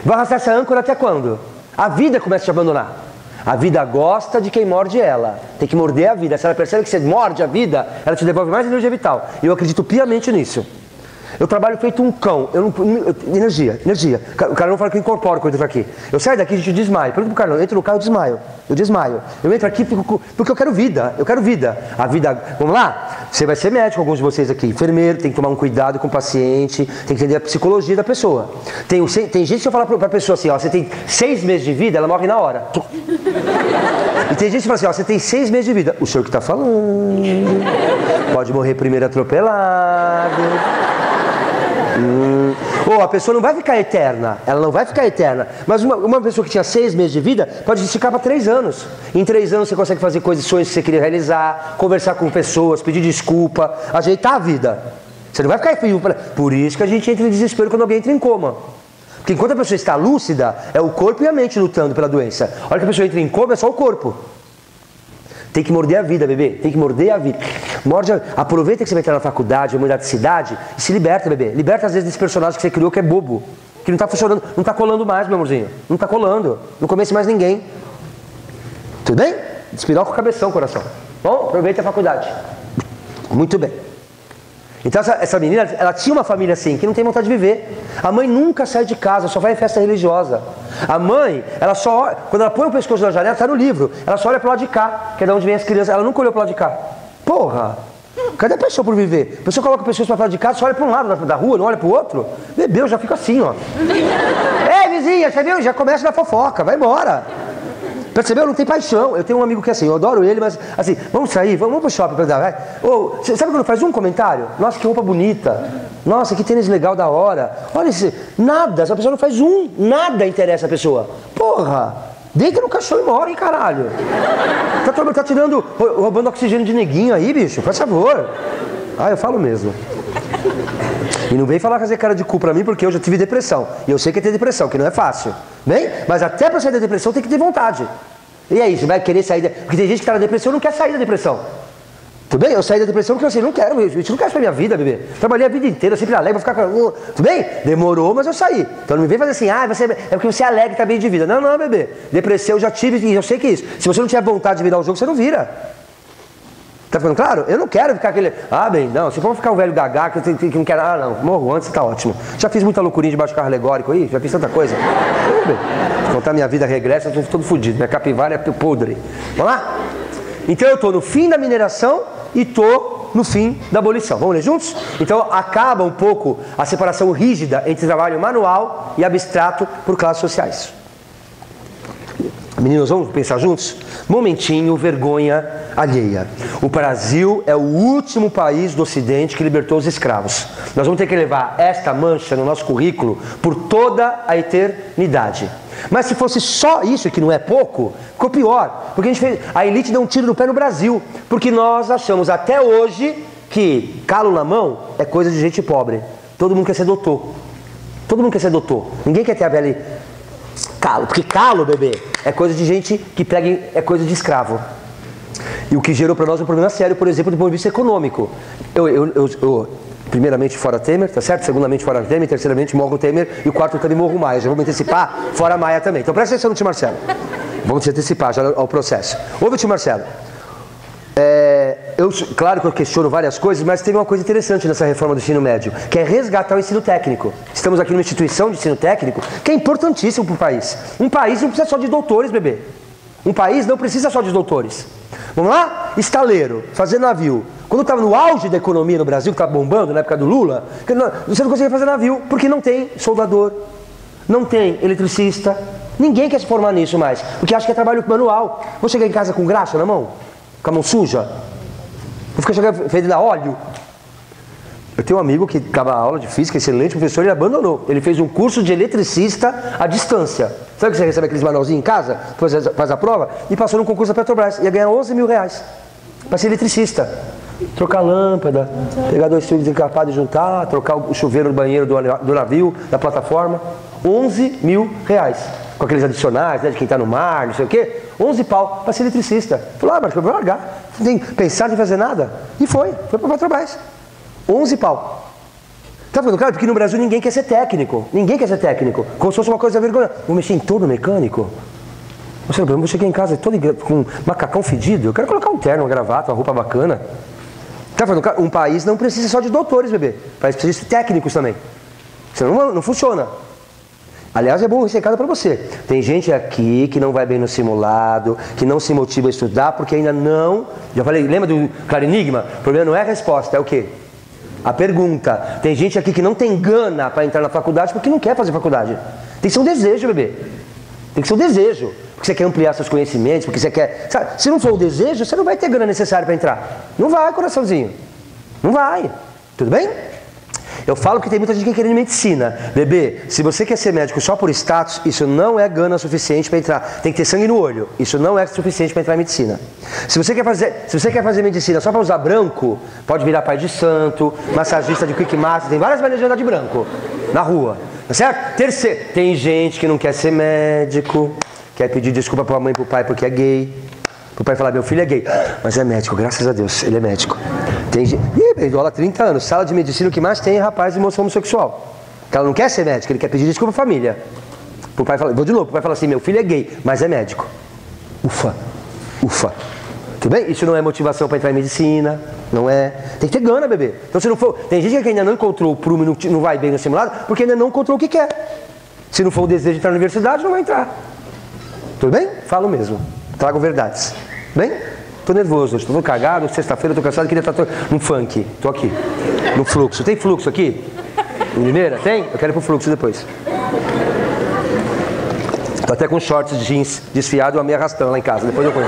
Vou arrastar essa âncora até quando? A vida começa a te abandonar. A vida gosta de quem morde ela. Tem que morder a vida. Se ela percebe que você morde a vida, ela te devolve mais energia vital. E eu acredito piamente nisso. Eu trabalho feito um cão. Energia. O cara não fala que eu incorporo quando eu entro aqui. Eu saio daqui e a gente desmaia. Pergunta pro cara, eu entro no carro, eu desmaio. Eu entro aqui porque eu quero vida. A vida, vamos lá? Você vai ser médico, alguns de vocês aqui. Enfermeiro, tem que tomar um cuidado com o paciente. Tem que entender a psicologia da pessoa. Tem gente que eu falar pra pessoa assim, ó, você tem 6 meses de vida, ela morre na hora. E tem gente que fala assim, ó, você tem 6 meses de vida. O senhor que tá falando. Pode morrer primeiro atropelado. Ou a pessoa não vai ficar eterna. Ela não vai ficar eterna. Mas uma pessoa que tinha 6 meses de vida pode esticar para 3 anos. Em 3 anos você consegue fazer coisas, sonhos que você queria realizar, conversar com pessoas, pedir desculpa, ajeitar a vida. Você não vai ficar frio. Por isso que a gente entra em desespero quando alguém entra em coma. Porque enquanto a pessoa está lúcida, é o corpo e a mente lutando pela doença. A hora que a pessoa entra em coma, é só o corpo. Tem que morder a vida, bebê. Tem que morder a vida. Aproveita que você vai entrar na faculdade, vai mudar de cidade e se liberta, bebê. Liberta às vezes desse personagem que você criou que é bobo. Que não está funcionando, não está colando mais, meu amorzinho. Não está colando. Não convence mais ninguém. Tudo bem? Despiroca o cabeção, coração. Bom, aproveita a faculdade. Muito bem. Então essa menina, ela tinha uma família assim, que não tem vontade de viver. A mãe nunca sai de casa, só vai em festa religiosa. A mãe, ela só olha, quando ela põe o pescoço na janela, está no livro, ela só olha pro lado de cá, que é de onde vem as crianças, ela nunca olhou pro lado de cá. Porra! Cadê a pessoa por viver? A pessoa coloca pessoas para fora de casa, só olha para um lado da rua, não olha pro outro. Bebeu, já fica assim, ó. Ei, vizinha, você viu? Já começa na fofoca, vai embora. Percebeu? Não tem paixão. Eu tenho um amigo que é assim, eu adoro ele, mas assim, vamos sair, vamos pro shopping pra dar, vai. Ou, sabe quando faz um comentário? Nossa, que roupa bonita. Nossa, que tênis legal da hora. Olha esse. Nada, essa pessoa não faz nada interessa a pessoa. Porra! Deita no caixão e morre, caralho. Tá tirando, roubando oxigênio de neguinho aí, bicho, faz favor. Ah, eu falo mesmo. E não vem fazer cara de cu pra mim, porque eu já tive depressão. E eu sei que é ter depressão, que não é fácil. Bem? Mas até pra sair da depressão tem que ter vontade. E aí, você vai querer sair da... Porque tem gente que tá na depressão e não quer sair da depressão. Tudo bem? Eu saí da depressão porque eu não quero, eu não quero isso pra minha vida, bebê. Trabalhei a vida inteira, eu sempre alegre, vou ficar com... Tudo bem? Demorou, mas eu saí. Então não me vem fazer assim, é porque você é alegre e tá bem de vida. Não, bebê. Depressão eu já tive e eu sei que é isso. Se você não tiver vontade de virar o jogo, você não vira. Tá ficando claro? Eu não quero ficar aquele... não, se for ficar um velho gagá que não quer... não, morro antes, tá ótimo. Já fiz muita loucurinha debaixo do carro alegórico aí, já fiz tanta coisa. Se contar minha vida regressa, eu tô todo fodido. Minha capivara é podre. Vamos lá? Então eu tô no fim da mineração e tô no fim da abolição. Vamos ler juntos? Então acaba um pouco a separação rígida entre trabalho manual e abstrato por classes sociais. Meninos, vamos pensar juntos? Momentinho, vergonha alheia. O Brasil é o último país do Ocidente que libertou os escravos. Nós vamos ter que levar esta mancha no nosso currículo por toda a eternidade. Mas se fosse só isso, que não é pouco, ficou pior. Porque a elite deu um tiro no pé no Brasil. Porque nós achamos até hoje que calo na mão é coisa de gente pobre. Todo mundo quer ser doutor. Todo mundo quer ser doutor. Ninguém quer ter a pele... Calo, porque calo, bebê, é coisa de gente que pega, é coisa de escravo. E o que gerou para nós um problema sério, por exemplo, do ponto de vista econômico. Eu primeiramente fora Temer, tá certo? Segundamente fora Temer, terceiramente morro Temer e o quarto também morro Maia. Já vou me antecipar, fora Maia também. Então presta atenção no tio Marcelo. Vamos se antecipar já ao processo. Ouve o tio Marcelo. Claro que eu questiono várias coisas, mas teve uma coisa interessante nessa reforma do ensino médio, que é resgatar o ensino técnico. Estamos aqui numa instituição de ensino técnico que é importantíssimo para o país. Um país não precisa só de doutores, bebê. Um país não precisa só de doutores. Vamos lá? Estaleiro, fazer navio. Quando estava no auge da economia no Brasil, que estava bombando na época do Lula, você não conseguia fazer navio, porque não tem soldador, não tem eletricista. Ninguém quer se formar nisso mais, porque acha que é trabalho manual. Vou chegar em casa com graxa na mão? Com a mão suja? Vou ficar jogando fedendo a óleo? Eu tenho um amigo que dava aula de física, excelente professor, ele abandonou. Ele fez um curso de eletricista à distância. Sabe que você recebe aqueles manualzinhos em casa, faz a prova, e passou no concurso da Petrobras. Ia ganhar 11 mil reais para ser eletricista. Trocar lâmpada, pegar 2 fios encarpados e juntar, trocar o chuveiro do banheiro do navio, da plataforma. 11 mil reais. Com aqueles adicionais, né, de quem está no mar, não sei o quê. 11 pau para ser eletricista. Falou, mas eu vou largar. Não tem pensar em fazer nada. E foi para a Petrobras. 11 pau. Tá falando, claro, porque no Brasil ninguém quer ser técnico. Ninguém quer ser técnico. Como se fosse uma coisa vergonha. Vou mexer em todo mecânico. Eu vou chegar em casa todo com macacão fedido. Eu quero colocar um terno, uma gravata, uma roupa bacana. Tá falando, um país não precisa só de doutores, bebê. O país precisa de técnicos também. Senão não funciona. Aliás, é bom esse recado para você. Tem gente aqui que não vai bem no simulado, que não se motiva a estudar, porque ainda não... Já falei, lembra do claro enigma? O problema não é a resposta, é o quê? A pergunta. Tem gente aqui que não tem gana para entrar na faculdade porque não quer fazer faculdade. Tem que ser um desejo, bebê. Tem que ser um desejo. Porque você quer ampliar seus conhecimentos, porque você quer... Sabe, se não for o desejo, você não vai ter grana necessária para entrar. Não vai, coraçãozinho. Não vai. Tudo bem? Eu falo que tem muita gente que quer medicina. Bebê, se você quer ser médico só por status, isso não é gana suficiente para entrar. Tem que ter sangue no olho. Isso não é suficiente para entrar em medicina. Se você quer fazer medicina só para usar branco, pode virar pai de santo, massagista de quick master, tem várias maneiras de andar de branco na rua. Tá certo? Terceiro, tem gente que não quer ser médico, quer pedir desculpa para a mãe e para o pai porque é gay. O pai fala, meu filho é gay, mas é médico, graças a Deus, ele é médico. Tem gente, ele dou aula há 30 anos, sala de medicina, o que mais tem é rapaz e moça homossexual. Que ela não quer ser médico, ele quer pedir desculpa à família. O pai fala, vou de novo, o pai fala assim, meu filho é gay, mas é médico. Ufa, ufa. Tudo bem? Isso não é motivação para entrar em medicina, não é. Tem que ter gana, bebê. Então se não for, tem gente que ainda não encontrou o prumo e não vai bem no simulado, porque ainda não encontrou o que quer. Se não for o desejo de entrar na universidade, não vai entrar. Tudo bem? Falo mesmo. Trago verdades. Bem? Tô nervoso, estou cagado, sexta-feira, tô cansado, queria estar no funk. Tô aqui. No fluxo. Tem fluxo aqui? Em Limeira? Tem? Eu quero ir pro fluxo depois. Tô até com shorts de jeans desfiado e uma meia arrastão lá em casa. Depois eu ponho.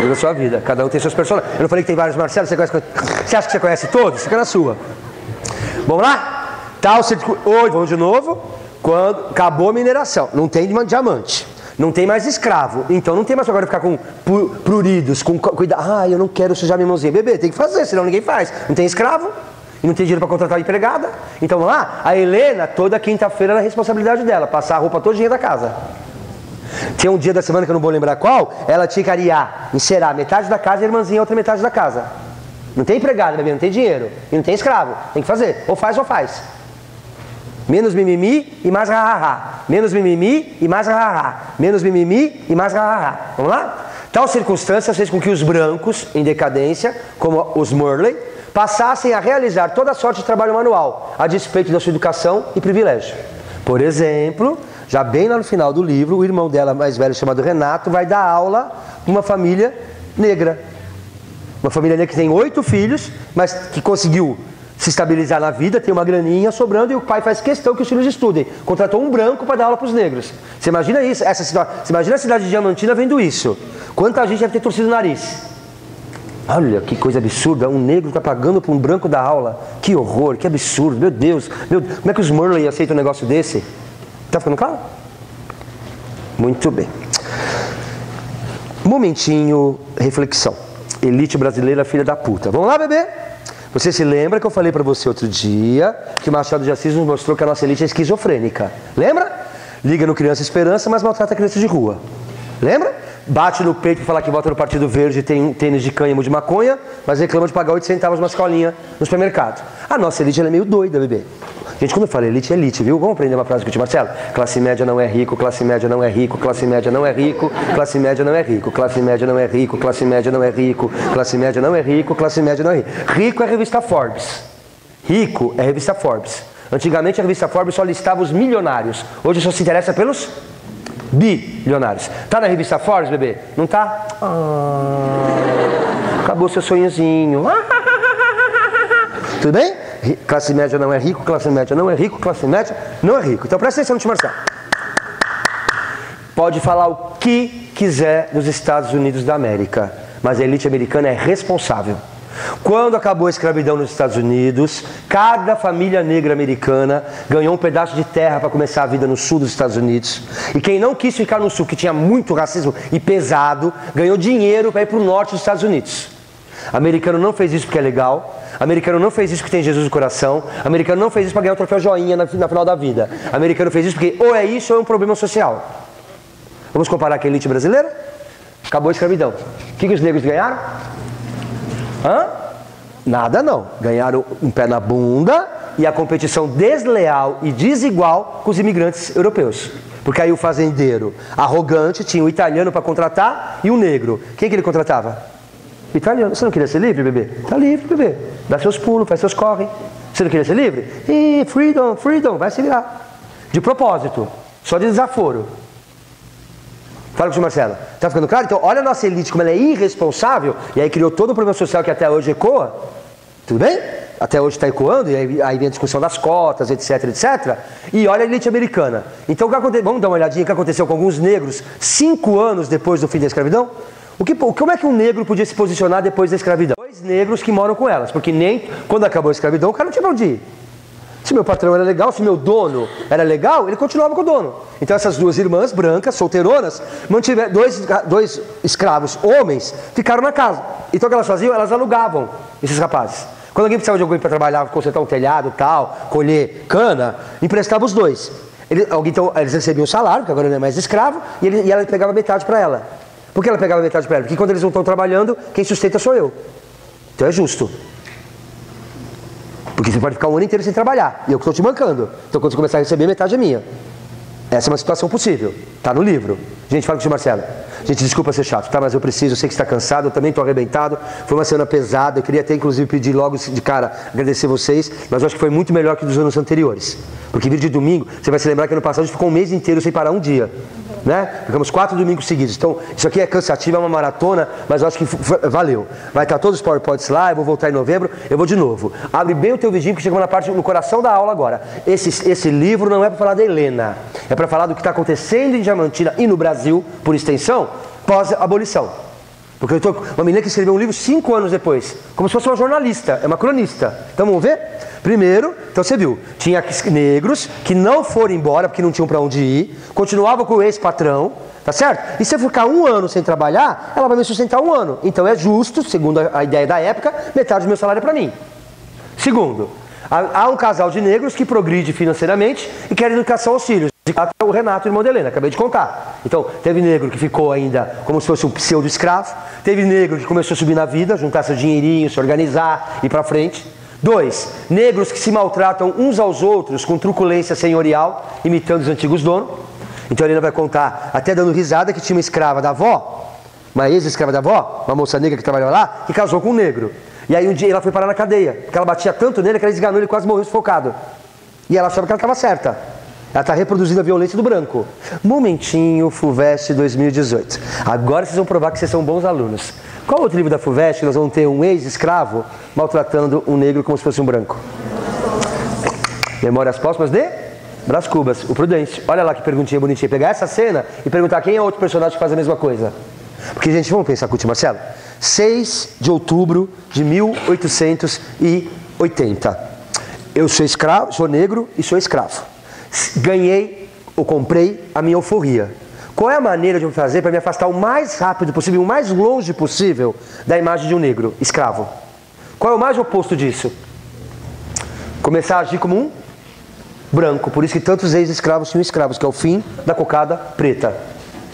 Da sua vida. Cada um tem seus personagens. Eu não falei que tem vários Marcelos, você acha que você conhece todos? Fica na sua. Vamos lá? Oi, vamos de novo. Quando acabou a mineração, não tem diamante. Não tem mais escravo, então não tem mais agora ficar com pruridos, com cuidado. Ah, eu não quero sujar minha mãozinha. Bebê, tem que fazer, senão ninguém faz. Não tem escravo, e não tem dinheiro para contratar uma empregada. Então vamos lá, a Helena, toda quinta-feira era a responsabilidade dela, passar a roupa todinha da casa. Tinha um dia da semana que eu não vou lembrar qual, ela tinha que arear, encerar metade da casa e a irmãzinha a outra metade da casa. Não tem empregada, bebê, não tem dinheiro, e não tem escravo. Tem que fazer, ou faz ou faz. Menos mimimi e mais ha-ha-ha. Menos mimimi e mais ha-ha-ha. Menos mimimi e mais ha-ha-ha. Vamos lá? Tal circunstância fez com que os brancos, em decadência, como os Morley, passassem a realizar toda sorte de trabalho manual, a despeito da sua educação e privilégio. Por exemplo, já bem lá no final do livro, o irmão dela mais velho, chamado Renato, vai dar aula para uma família negra. Uma família negra que tem 8 filhos, mas que conseguiu se estabilizar na vida, tem uma graninha sobrando e o pai faz questão que os filhos estudem. Contratou um branco para dar aula para os negros. Você imagina isso? Você imagina a cidade de Diamantina vendo isso? Quanta gente deve ter torcido o nariz? Olha que coisa absurda, um negro está pagando para um branco dar aula. Que horror, que absurdo, meu Deus. Como é que os Morley aceitam um negócio desse? Tá ficando claro? Muito bem. Momentinho, reflexão. Elite brasileira, filha da puta. Vamos lá, bebê? Você se lembra que eu falei para você outro dia que o Machado de Assis nos mostrou que a nossa elite é esquizofrênica? Lembra? Liga no Criança Esperança, mas maltrata a criança de rua. Lembra? Bate no peito para falar que vota no Partido Verde e tem tênis de cânhamo de maconha, mas reclama de pagar 8 centavos uma escolinha no supermercado. A nossa elite ela é meio doida, bebê. Gente, quando eu falo elite, é elite, viu? Vamos aprender uma frase com o tio Marcelo? Classe média não é rico, classe média não é rico, classe média não é rico, classe média não é rico, classe média não é rico, classe média não é rico, classe média não é rico, classe média não é rico. Rico é a revista Forbes. Rico é a revista Forbes. Antigamente a revista Forbes só listava os milionários. Hoje só se interessa pelos bilionários. Tá na revista Forbes, bebê? Não tá? Acabou seu sonhozinho. Tudo bem? Classe média não é rico, classe média não é rico, classe média não é rico. Então presta atenção no tio Marcelo. Pode falar o que quiser dos Estados Unidos da América, mas a elite americana é responsável. Quando acabou a escravidão nos Estados Unidos, cada família negra americana ganhou um pedaço de terra para começar a vida no sul dos Estados Unidos. E quem não quis ficar no sul, que tinha muito racismo e pesado, ganhou dinheiro para ir para o norte dos Estados Unidos. Americano não fez isso porque é legal. Americano não fez isso porque tem Jesus no coração. Americano não fez isso para ganhar um troféu joinha na final da vida. Americano fez isso porque ou é isso ou é um problema social. Vamos comparar com a elite brasileira? Acabou a escravidão. O que os negros ganharam? Nada não. Ganharam um pé na bunda e a competição desleal e desigual com os imigrantes europeus. Porque aí o fazendeiro arrogante tinha o italiano para contratar e o negro. Quem que ele contratava? O italiano. Você não queria ser livre, bebê? Tá livre, bebê. Dá seus pulos, faz seus corre. Você não queria ser livre? Ih, freedom, freedom, vai se virar. De propósito, só de desaforo. Fala com o Marcelo. Tá ficando claro? Então, olha a nossa elite, como ela é irresponsável, e aí criou todo o problema social que até hoje ecoa. Tudo bem? Até hoje está ecoando, e aí vem a discussão das cotas, etc, etc. E olha a elite americana. Então, vamos dar uma olhadinha no que aconteceu com alguns negros 5 anos depois do fim da escravidão? Como é que um negro podia se posicionar depois da escravidão? 2 negros que moram com elas, porque nem quando acabou a escravidão, o cara não tinha pra onde ir. Se meu patrão era legal, se meu dono era legal, ele continuava com o dono. Então essas 2 irmãs brancas, solteironas, mantiveram 2 escravos, homens, ficaram na casa. Então o que elas faziam? Elas alugavam esses rapazes. Quando alguém precisava de alguém para trabalhar, consertar um telhado, tal, colher cana, emprestava os 2. Então eles recebiam o salário, porque agora não é mais escravo, e ela pegava metade para ela. Por que ela pegava metade para ela? Porque quando eles não estão trabalhando, quem sustenta sou eu. Então é justo. Porque você pode ficar um ano inteiro sem trabalhar, e eu que estou te bancando. Então quando você começar a receber, metade é minha. Essa é uma situação possível. Está no livro. Gente, fala com o tio Marcelo. Gente, desculpa ser chato, tá? Mas eu preciso, eu sei que você está cansado, eu também estou arrebentado. Foi uma semana pesada, eu queria até inclusive pedir logo de cara, agradecer vocês, mas eu acho que foi muito melhor que dos anos anteriores. Porque vir de domingo, você vai se lembrar que ano passado a gente ficou um mês inteiro sem parar um dia. Né? Ficamos 4 domingos seguidos. Então, isso aqui é cansativo, é uma maratona, mas eu acho que valeu. Vai estar todos os PowerPoints lá, eu vou voltar em novembro, eu vou de novo. Abre bem o teu vidinho, que chegamos na parte, no coração da aula agora. Esse livro não é para falar da Helena, é para falar do que está acontecendo em Diamantina e no Brasil, por extensão, pós-abolição. Porque eu estou uma menina que escreveu um livro 5 anos depois, como se fosse uma jornalista, é uma cronista. Então vamos ver? Primeiro, então você viu, tinha negros que não foram embora porque não tinham para onde ir, continuavam com o ex-patrão, tá certo? E se eu ficar 1 ano sem trabalhar, ela vai me sustentar 1 ano. Então é justo, segundo a ideia da época, metade do meu salário é para mim. Segundo, há um casal de negros que progride financeiramente e quer educação aos filhos. O Renato, irmão da Helena, acabei de contar. Então, teve negro que ficou ainda como se fosse um pseudo-escravo, teve negro que começou a subir na vida, juntar seu dinheirinho, se organizar, ir para frente. 2, negros que se maltratam uns aos outros com truculência senhorial, imitando os antigos donos. Então a Helena vai contar, até dando risada, que tinha uma escrava da avó, uma ex-escrava da avó, uma moça negra que trabalhava lá, que casou com um negro. E aí um dia ela foi parar na cadeia, porque ela batia tanto nele que ela esganou, ele quase morreu sufocado. E ela achava que ela estava certa. Ela está reproduzindo a violência do branco. Momentinho, FUVEST 2018. Agora vocês vão provar que vocês são bons alunos. Qual outro livro da FUVEST que nós vamos ter um ex-escravo maltratando um negro como se fosse um branco? Memórias Póstumas de Brás Cubas, o Prudente. Olha lá que perguntinha bonitinha. Pegar essa cena e perguntar quem é outro personagem que faz a mesma coisa. Porque, gente, vamos pensar com o tio Marcelo. 6 de outubro de 1880. Eu sou escravo, sou negro e sou escravo. Ganhei ou comprei a minha euforia. Qual é a maneira de eu fazer para me afastar o mais rápido possível, o mais longe possível da imagem de um negro escravo? Qual é o mais oposto disso? Começar a agir como um branco. Por isso que tantos ex-escravos tinham escravos, que é o fim da cocada preta.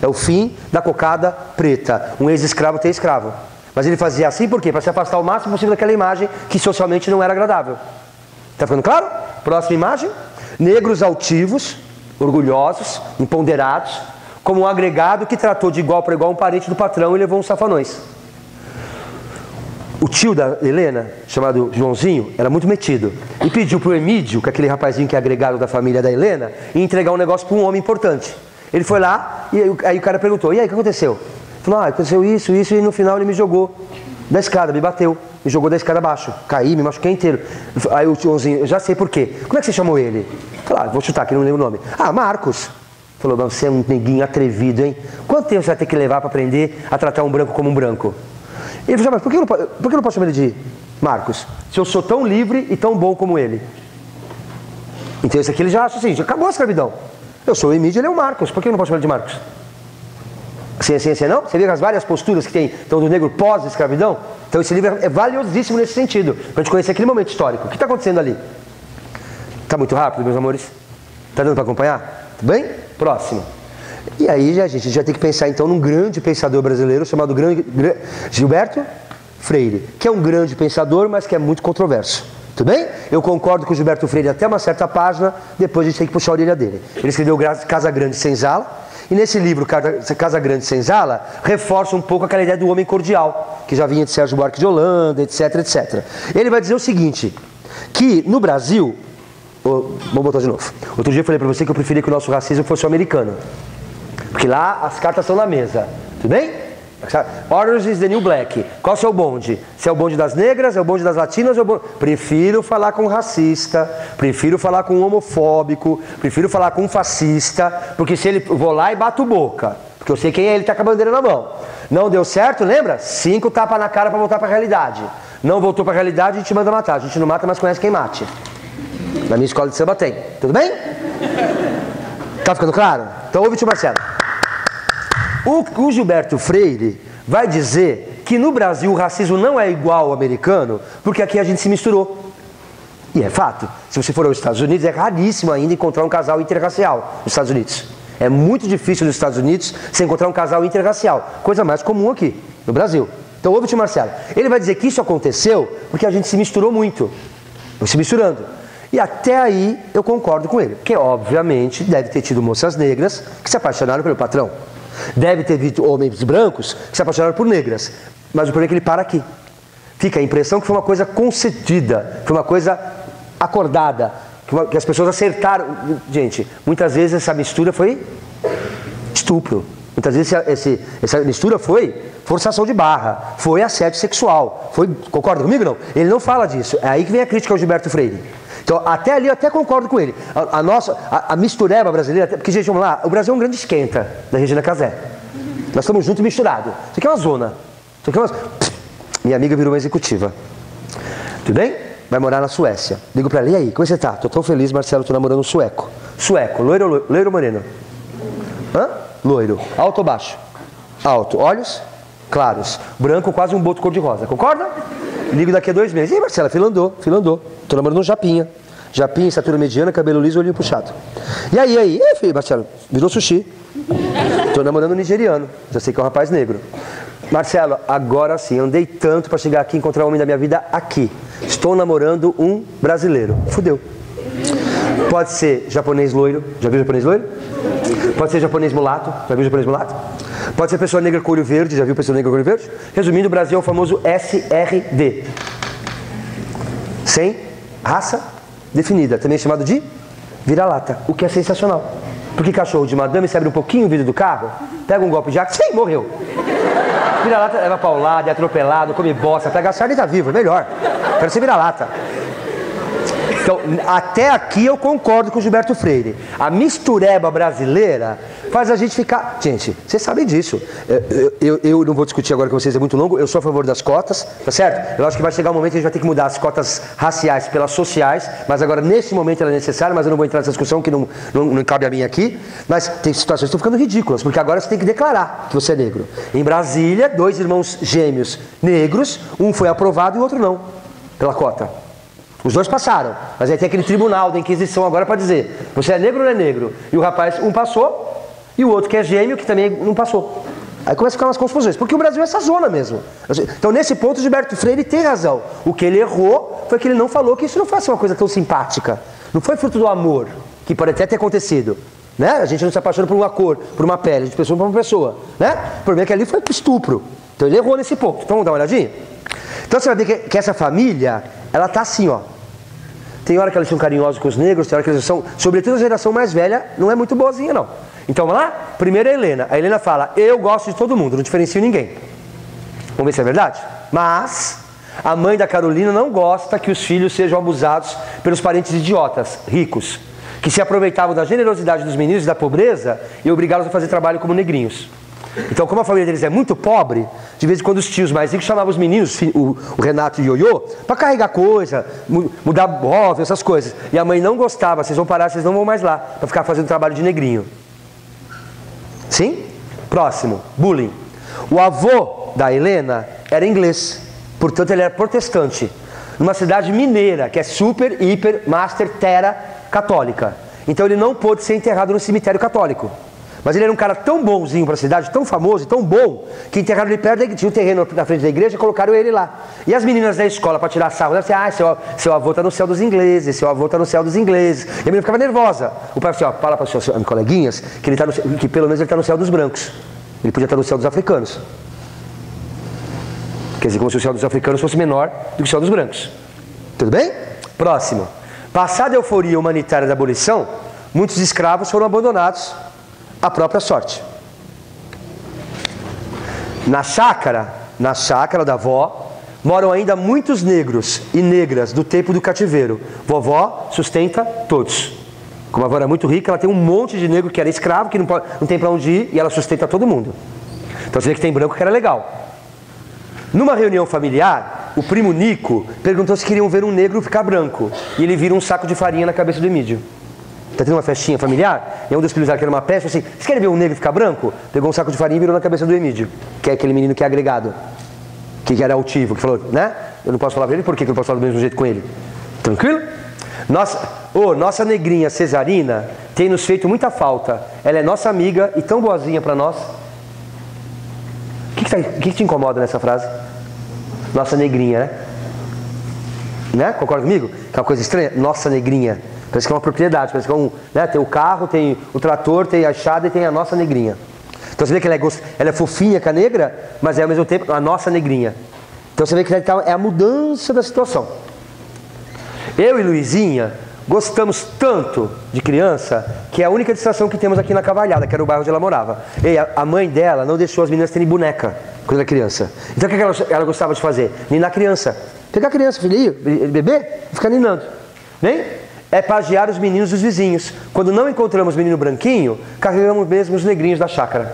É o fim da cocada preta. Um ex-escravo tem escravo. Mas ele fazia assim por quê? Para se afastar o máximo possível daquela imagem que socialmente não era agradável. Tá ficando claro? Próxima imagem. Negros altivos, orgulhosos, empoderados, como um agregado que tratou de igual para igual um parente do patrão e levou uns safanões. O tio da Helena, chamado Joãozinho, era muito metido e pediu para o Emídio, que é aquele rapazinho que é agregado da família da Helena, entregar um negócio para um homem importante. Ele foi lá e aí o cara perguntou, e aí, o que aconteceu? Ele falou, aconteceu isso, e no final ele me jogou da escada, me bateu, me jogou da escada abaixo, caí, me machuquei inteiro. Aí o Joãozinho, eu já sei por quê. Como é que você chamou ele? Falei, vou chutar aqui, não lembro o nome. Marcos. Falou, mas você é um neguinho atrevido, hein? Quanto tempo você vai ter que levar para aprender a tratar um branco como um branco? Ele falou, mas por que eu não posso chamar ele de Marcos? Se eu sou tão livre e tão bom como ele. Então esse aqui ele já acha assim, já acabou a escravidão. Eu sou o Emílio, ele é o Marcos, por que eu não posso chamar ele de Marcos? Assim, não? Você vê as várias posturas que tem então, do negro pós-escravidão? Então esse livro é valiosíssimo nesse sentido, para a gente conhecer aquele momento histórico. O que está acontecendo ali? Está muito rápido, meus amores? Está dando para acompanhar? Tudo bem? Próximo. E aí, a gente vai ter que pensar então num grande pensador brasileiro chamado Gilberto Freire, que é um grande pensador, mas que é muito controverso. Tudo bem? Eu concordo com o Gilberto Freire até uma certa página, depois a gente tem que puxar a orelha dele. Ele escreveu Casa Grande Senzala, e nesse livro, Casa Grande Senzala, reforça um pouco aquela ideia do homem cordial, que já vinha de Sérgio Buarque de Holanda, etc, etc. Ele vai dizer o seguinte, que no Brasil, vamos botar de novo, outro dia eu falei para você que eu preferia que o nosso racismo fosse o americano, porque lá as cartas estão na mesa, tudo bem? Orange is the new black. Qual é o seu bonde? Se é o bonde das negras, é o bonde das latinas, é o bonde... Prefiro falar com um racista, prefiro falar com um homofóbico, prefiro falar com um fascista, porque se ele vou lá e bato boca, porque eu sei quem é ele, tá com a bandeira na mão. Não deu certo, lembra? 5 tapas na cara para voltar para a realidade. Não voltou para a realidade, a gente manda matar. A gente não mata, mas conhece quem mate. Na minha escola de samba tem. Tudo bem? Tá ficando claro? Então ouve, tio Marcelo. O Gilberto Freire vai dizer que no Brasil o racismo não é igual ao americano, porque aqui a gente se misturou. E é fato. Se você for aos Estados Unidos, é raríssimo ainda encontrar um casal interracial nos Estados Unidos. É muito difícil nos Estados Unidos você encontrar um casal interracial. Coisa mais comum aqui, no Brasil. Então ouve o tio Marcelo. Ele vai dizer que isso aconteceu porque a gente se misturou muito. Foi se misturando. E até aí eu concordo com ele. Porque obviamente deve ter tido moças negras que se apaixonaram pelo patrão. Deve ter visto homens brancos que se apaixonaram por negras. Mas o problema é que ele para aqui. Fica a impressão que foi uma coisa concedida, foi uma coisa acordada, que as pessoas acertaram. Gente, muitas vezes essa mistura foi estupro. Muitas vezes essa mistura foi forçação de barra, foi assédio sexual. Concorda comigo ou não? Ele não fala disso. É aí que vem a crítica ao Gilberto Freire. Então, até ali eu até concordo com ele. A mistureba brasileira, porque, gente, vamos lá, o Brasil é um grande esquenta da Regina Casé. Nós estamos juntos e misturados. Isso aqui é uma zona. Isso aqui é uma... Minha amiga virou uma executiva. Tudo bem? Vai morar na Suécia. Ligo pra ela, e aí, como você tá? Tô tão feliz, Marcelo, tô namorando um sueco. Sueco, loiro ou moreno? Hã? Loiro. Alto ou baixo? Alto. Olhos? Claros. Branco, quase um boto cor-de-rosa. Concorda? Ligo daqui a 2 meses. E aí, Marcela, fila andou. Tô namorando um japinha. Japinha, estatura mediana, cabelo liso, olhinho puxado. E aí? E aí, filho, Marcelo? Virou sushi. Tô namorando um nigeriano. Já sei que é um rapaz negro. Marcelo, agora sim, andei tanto pra chegar aqui e encontrar o homem da minha vida aqui. Estou namorando um brasileiro. Fudeu. Pode ser japonês loiro. Já viu japonês loiro? Pode ser japonês mulato. Já viu japonês mulato? Pode ser pessoa negra com olho verde. Já viu pessoa negra com olho verde? Resumindo, o Brasil é o famoso SRD. Sem raça definida. Também chamado de vira-lata. O que é sensacional. Porque cachorro de madame, você abre um pouquinho o vidro do carro, pega um golpe de ar, sim, morreu. Vira-lata leva paulada, é atropelado, come bosta, pega a sarna e tá vivo, é melhor. Quero ser vira-lata. Então, até aqui eu concordo com o Gilberto Freire. A mistureba brasileira faz a gente ficar... Gente, vocês sabem disso. Eu não vou discutir agora com vocês, é muito longo. Eu sou a favor das cotas, tá certo? Eu acho que vai chegar um momento que a gente vai ter que mudar as cotas raciais pelas sociais, mas agora, nesse momento, ela é necessária, mas eu não vou entrar nessa discussão que não cabe a mim aqui. Mas tem situações que estão ficando ridículas, porque agora você tem que declarar que você é negro. Em Brasília, 2 irmãos gêmeos negros, um foi aprovado e o outro não, pela cota. Os 2 passaram, mas aí tem aquele tribunal da Inquisição agora para dizer, você é negro ou não é negro? E o rapaz, um passou, e o outro que é gêmeo, que também não passou. Aí começa a ficar umas confusões, porque o Brasil é essa zona mesmo. Então nesse ponto o Gilberto Freire tem razão. O que ele errou foi que ele não falou que isso não fosse uma coisa tão simpática. Não foi fruto do amor, que pode até ter acontecido. Né? A gente não se apaixona por uma cor, por uma pele, a gente apaixona por uma pessoa. Né? O problema é que ali foi estupro. Então ele errou nesse ponto. Então vamos dar uma olhadinha? Então você vai ver que essa família, ela tá assim, ó. Tem hora que eles são carinhosos com os negros, tem hora que eles são... Sobretudo a geração mais velha não é muito boazinha, não. Então vamos lá? Primeiro a Helena. A Helena fala, eu gosto de todo mundo, não diferencio ninguém. Vamos ver se é verdade? Mas a mãe da Carolina não gosta que os filhos sejam abusados pelos parentes idiotas, ricos, que se aproveitavam da generosidade dos meninos e da pobreza e obrigaram-os a fazer trabalho como negrinhos. Então, como a família deles é muito pobre, de vez em quando os tios mais ricos chamavam os meninos, o Renato e o Ioiô, para carregar coisa, mudar móvel, essas coisas. E a mãe não gostava, vocês vão parar, vocês não vão mais lá, para ficar fazendo trabalho de negrinho. Sim? Próximo, bullying. O avô da Helena era inglês, portanto ele era protestante, numa cidade mineira, que é super, hiper, master, tera, católica. Então ele não pôde ser enterrado no cemitério católico. Mas ele era um cara tão bonzinho para a cidade, tão famoso e tão bom, que enterraram ele perto, tinha um terreno na frente da igreja e colocaram ele lá. E as meninas da escola, para tirar sarro, assim, seu avô está no céu dos ingleses, seu avô está no céu dos ingleses. E a menina ficava nervosa. O pai falou assim, fala para as suas coleguinhas que, que pelo menos ele está no céu dos brancos. Ele podia estar no céu dos africanos. Quer dizer, como se o céu dos africanos fosse menor do que o céu dos brancos. Tudo bem? Próximo. Passada a euforia humanitária da abolição, muitos escravos foram abandonados à própria sorte. Na chácara da avó, moram ainda muitos negros e negras do tempo do cativeiro. Vovó sustenta todos. Como a avó era muito rica, ela tem um monte de negro que era escravo, que não tem para onde ir, e ela sustenta todo mundo. Então você vê que tem branco que era legal. Numa reunião familiar, o primo Nico perguntou se queriam ver um negro ficar branco. E ele vira um saco de farinha na cabeça do Emídio. Está tendo uma festinha familiar, e um dos filhos que era uma peça, assim, vocês querem ver um negro ficar branco? Pegou um saco de farinha e virou na cabeça do Emídio, que é aquele menino que é agregado, que era altivo, que falou, né? Eu não posso falar pra ele, por que eu não posso falar do mesmo jeito com ele? Tranquilo? Nossa negrinha Cesarina tem nos feito muita falta. Ela é nossa amiga e tão boazinha para nós. O que te incomoda nessa frase? Nossa negrinha, né? Concorda comigo? Que é uma coisa estranha? Nossa negrinha. Parece que é uma propriedade, parece que é né? Tem o carro, tem o trator, tem a enxada e tem a nossa negrinha. Então você vê que ela é fofinha com a negra, mas é ao mesmo tempo a nossa negrinha. Então você vê que é a mudança da situação. Eu e Luizinha gostamos tanto de criança que é a única distração que temos aqui na Cavalhada, que era o bairro onde ela morava. E a mãe dela não deixou as meninas terem boneca quando era criança. Então o que ela gostava de fazer? Ninar a criança. Pegar a criança, filhinho, bebê, e ficar ninando. Vem? É pagiar os meninos dos vizinhos. Quando não encontramos menino branquinho, carregamos mesmo os negrinhos da chácara.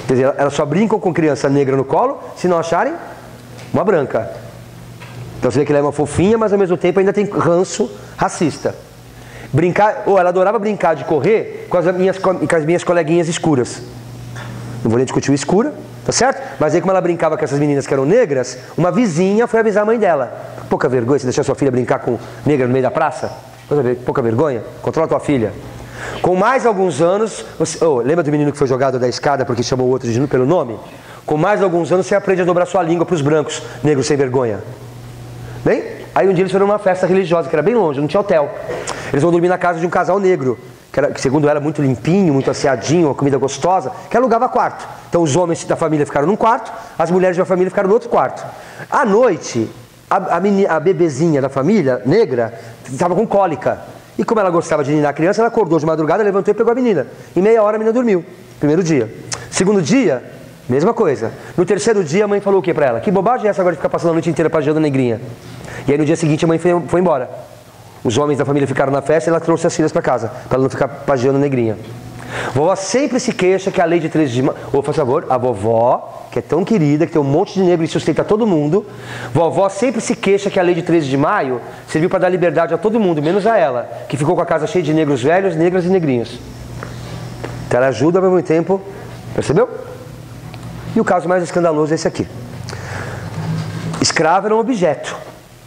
Quer dizer, elas só brincam com criança negra no colo, se não acharem uma branca. Então você vê que ela é uma fofinha, mas ao mesmo tempo ainda tem ranço racista. Ela adorava brincar de correr com as minhas coleguinhas escuras. Não vou nem discutir o escura, tá certo? Mas aí como ela brincava com essas meninas que eram negras, uma vizinha foi avisar a mãe dela. Pouca vergonha você deixar sua filha brincar com negra no meio da praça? Pouca vergonha? Controla tua filha. Com mais alguns anos, lembra do menino que foi jogado da escada porque chamou o outro pelo nome? Com mais alguns anos você aprende a dobrar sua língua para os brancos, negros sem vergonha. Bem, aí um dia eles foram numa festa religiosa, que era bem longe, não tinha hotel. Eles vão dormir na casa de um casal negro, que segundo era muito limpinho, muito asseadinho, uma comida gostosa, que alugava quarto. Então os homens da família ficaram num quarto, as mulheres da família ficaram no outro quarto. À noite, a bebezinha da família, negra, estava com cólica. E como ela gostava de ninar a criança, ela acordou de madrugada, levantou e pegou a menina. Em meia hora a menina dormiu, primeiro dia. Segundo dia, mesma coisa. No terceiro dia a mãe falou o que pra ela? Que bobagem é essa agora de ficar passando a noite inteira pagiando a negrinha? E aí no dia seguinte a mãe foi embora. Os homens da família ficaram na festa e ela trouxe as filhas para casa, para ela não ficar pagiando a negrinha. Vovó sempre se queixa que a lei de 13 de maio... Por favor, a vovó, que é tão querida, que tem um monte de negro e sustenta todo mundo, vovó sempre se queixa que a lei de 13 de maio serviu para dar liberdade a todo mundo, menos a ela, que ficou com a casa cheia de negros velhos, negras e negrinhos. Então ela ajuda ao mesmo tempo, percebeu? E o caso mais escandaloso é esse aqui. Escravo era um objeto,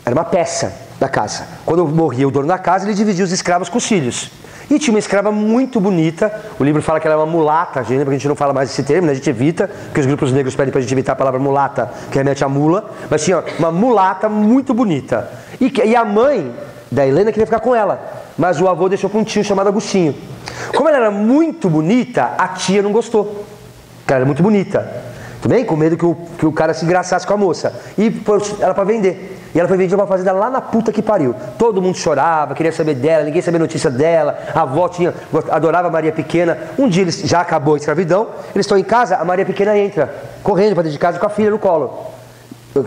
era uma peça da casa. Quando morria o dono da casa, ele dividia os escravos com os filhos. E tinha uma escrava muito bonita, o livro fala que ela era uma mulata, porque a gente não fala mais esse termo, né? A gente evita, porque os grupos negros pedem pra gente evitar a palavra mulata, que remete a mula, mas tinha uma mulata muito bonita. E a mãe da Helena queria ficar com ela, mas o avô deixou com um tio chamado Agostinho. Como ela era muito bonita, a tia não gostou, porque ela era muito bonita. Tudo bem? Com medo que o cara se engraçasse com a moça. E pôs ela para vender. E ela foi vendida uma fazenda lá na puta que pariu. Todo mundo chorava, queria saber dela, ninguém sabia notícia dela. A avó adorava a Maria Pequena. Um dia já acabou a escravidão, eles estão em casa, a Maria Pequena entra, correndo para dentro de casa com a filha no colo.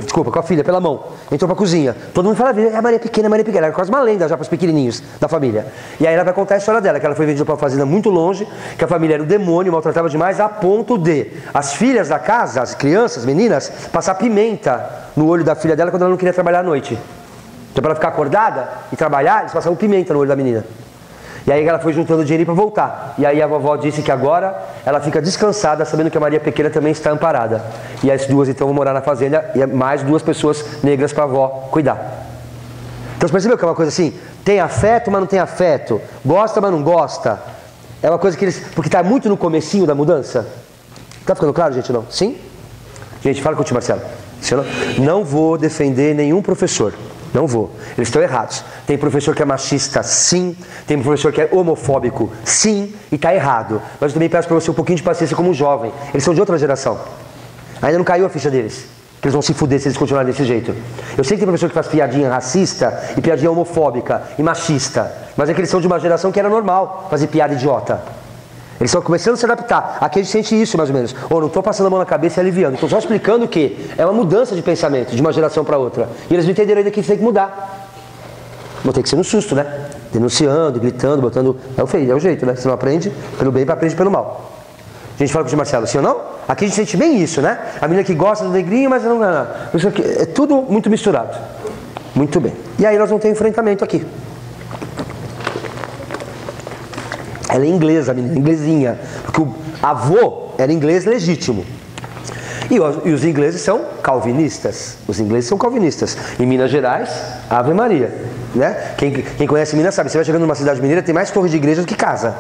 Desculpa, com a filha pela mão. Entrou pra cozinha. Todo mundo fala, é a Maria Pequena, Era quase uma lenda já para os pequenininhos da família. E aí ela vai contar a história dela, que ela foi vendida para uma fazenda muito longe, que a família era o demônio, maltratava demais, a ponto de as filhas da casa, as crianças, meninas, passar pimenta no olho da filha dela quando ela não queria trabalhar à noite. Então para ela ficar acordada e trabalhar, eles passavam pimenta no olho da menina. E aí ela foi juntando dinheiro para voltar. E aí a vovó disse que agora ela fica descansada sabendo que a Maria Pequena também está amparada. E as duas então vão morar na fazenda e mais 2 pessoas negras para a avó cuidar. Então você percebeu que é uma coisa assim? Tem afeto, mas não tem afeto. Gosta, mas não gosta. É uma coisa que eles... Porque está muito no comecinho da mudança. Tá ficando claro, gente, não? Sim? Gente, fala com o tio Marcelo. Não vou defender nenhum professor. Não vou. Eles estão errados. Tem professor que é machista, sim. Tem professor que é homofóbico, sim. E está errado. Mas eu também peço para você um pouquinho de paciência como jovem. Eles são de outra geração. Ainda não caiu a ficha deles. Que eles vão se fuder se eles continuarem desse jeito. Eu sei que tem professor que faz piadinha racista e piadinha homofóbica e machista. Mas é que eles são de uma geração que era normal fazer piada idiota. Eles estão começando a se adaptar. Aqui a gente sente isso, mais ou menos. Ou não estou passando a mão na cabeça e aliviando. Estou só explicando que é uma mudança de pensamento de uma geração para outra. E eles não entenderam ainda que isso tem que mudar. Vou ter que ser no susto, né? Denunciando, gritando, botando... É o jeito, né? Você não aprende pelo bem, aprende pelo mal. A gente fala com o Marcelo, sim ou não? Aqui a gente sente bem isso, né? A menina que gosta do negrinho, mas não... Isso aqui, é tudo muito misturado. Muito bem. E aí nós vamos ter um enfrentamento aqui. Ela é inglesa, a menina, inglesinha. Porque o avô era inglês legítimo. E os ingleses são calvinistas. Os ingleses são calvinistas. Em Minas Gerais, Ave Maria. Né? Quem conhece Minas sabe, você vai chegando numa cidade mineira, tem mais torre de igreja do que casa.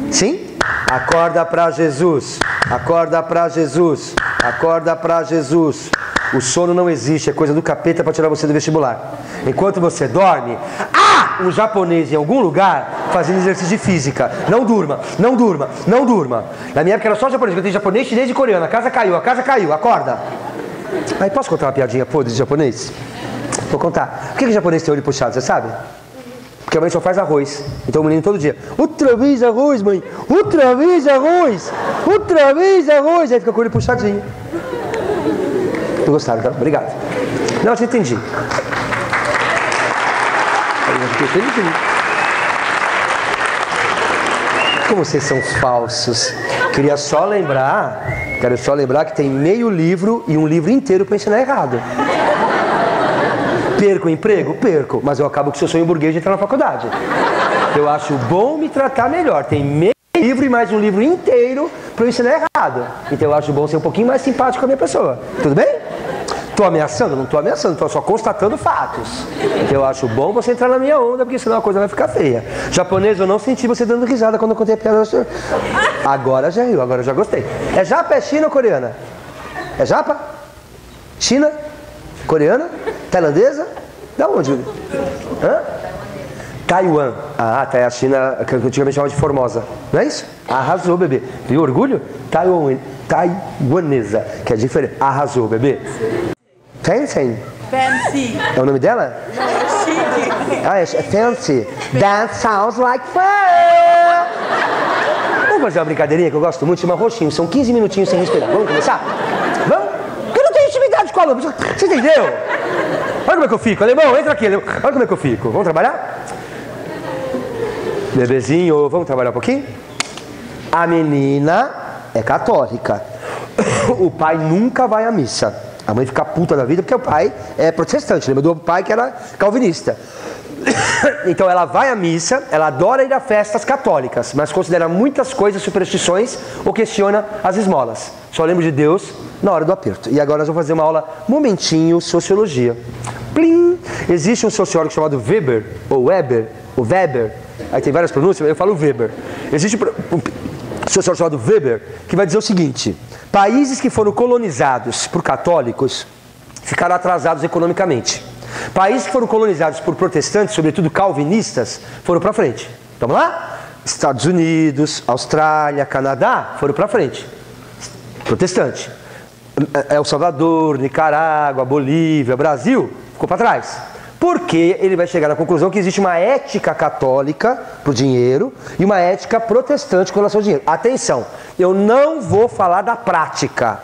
Sim? Acorda pra Jesus. Acorda pra Jesus. Acorda pra Jesus. O sono não existe, é coisa do capeta para tirar você do vestibular. Enquanto você dorme, um japonês em algum lugar fazendo exercício de física. Não durma, não durma, não durma. Na minha época era só japonês, eu tenho japonês, chinês e coreano. A casa caiu, acorda. Aí posso contar uma piadinha podre de japonês? Vou contar. Por que o japonês tem olho puxado, você sabe? Porque a mãe só faz arroz. Então o menino todo dia, outra vez arroz, mãe, outra vez arroz, outra vez arroz. Aí fica com o olho puxadinho. Não gostaram, tá? Obrigado. Não, eu já entendi. Como vocês são falsos. Quero só lembrar que tem meio livro e um livro inteiro para ensinar errado. Perco o emprego? Perco. Mas eu acabo com o seu sonho burguês de entrar na faculdade. Eu acho bom me tratar melhor. Tem meio livro e mais um livro inteiro para eu ensinar errado. Então eu acho bom ser um pouquinho mais simpático com a minha pessoa. Tudo bem? Estou ameaçando? Não estou ameaçando, estou só constatando fatos. Então eu acho bom você entrar na minha onda, porque senão a coisa vai ficar feia. Japonês, eu não senti você dando risada quando eu contei a piada. Agora já riu, agora já gostei. É japa, é China ou coreana? É japa? China? Coreana? Tailandesa? Da onde? Hã? Taiwan. Ah, tá, é a China, que antigamente chamava de Formosa. Não é isso? Arrasou, bebê. Viu orgulho? Taiwanesa, que é diferente. Arrasou, bebê. Fancy. Fancy. É o nome dela? Chique. Ah, é Fancy. That sounds like fun. Vamos fazer uma brincadeirinha que eu gosto muito, chama roxinho. São 15 minutinhos sem respirar. Vamos começar? Vamos? Porque eu não tenho intimidade com a aluno. Você entendeu? Olha como é que eu fico. Alemão, entra aqui. Alemão. Olha como é que eu fico. Vamos trabalhar? Bebezinho, vamos trabalhar um pouquinho? A menina é católica. O pai nunca vai à missa. A mãe fica puta da vida porque o pai é protestante. Lembra do pai que era calvinista. Então ela vai à missa, ela adora ir a festas católicas, mas considera muitas coisas superstições ou questiona as esmolas. Só lembra de Deus na hora do aperto. E agora nós vamos fazer uma aula, momentinho, sociologia. Plim! Existe um sociólogo chamado Weber, ou Weber, aí tem várias pronúncias, eu falo Weber. Existe um sociólogo chamado Weber, que vai dizer o seguinte: países que foram colonizados por católicos ficaram atrasados economicamente. Países que foram colonizados por protestantes, sobretudo calvinistas, foram para frente. Vamos lá? Estados Unidos, Austrália, Canadá, foram para frente. Protestante. El Salvador, Nicarágua, Bolívia, Brasil, ficou para trás. Porque ele vai chegar à conclusão que existe uma ética católica para o dinheiro e uma ética protestante com relação ao dinheiro. Atenção, eu não vou falar da prática,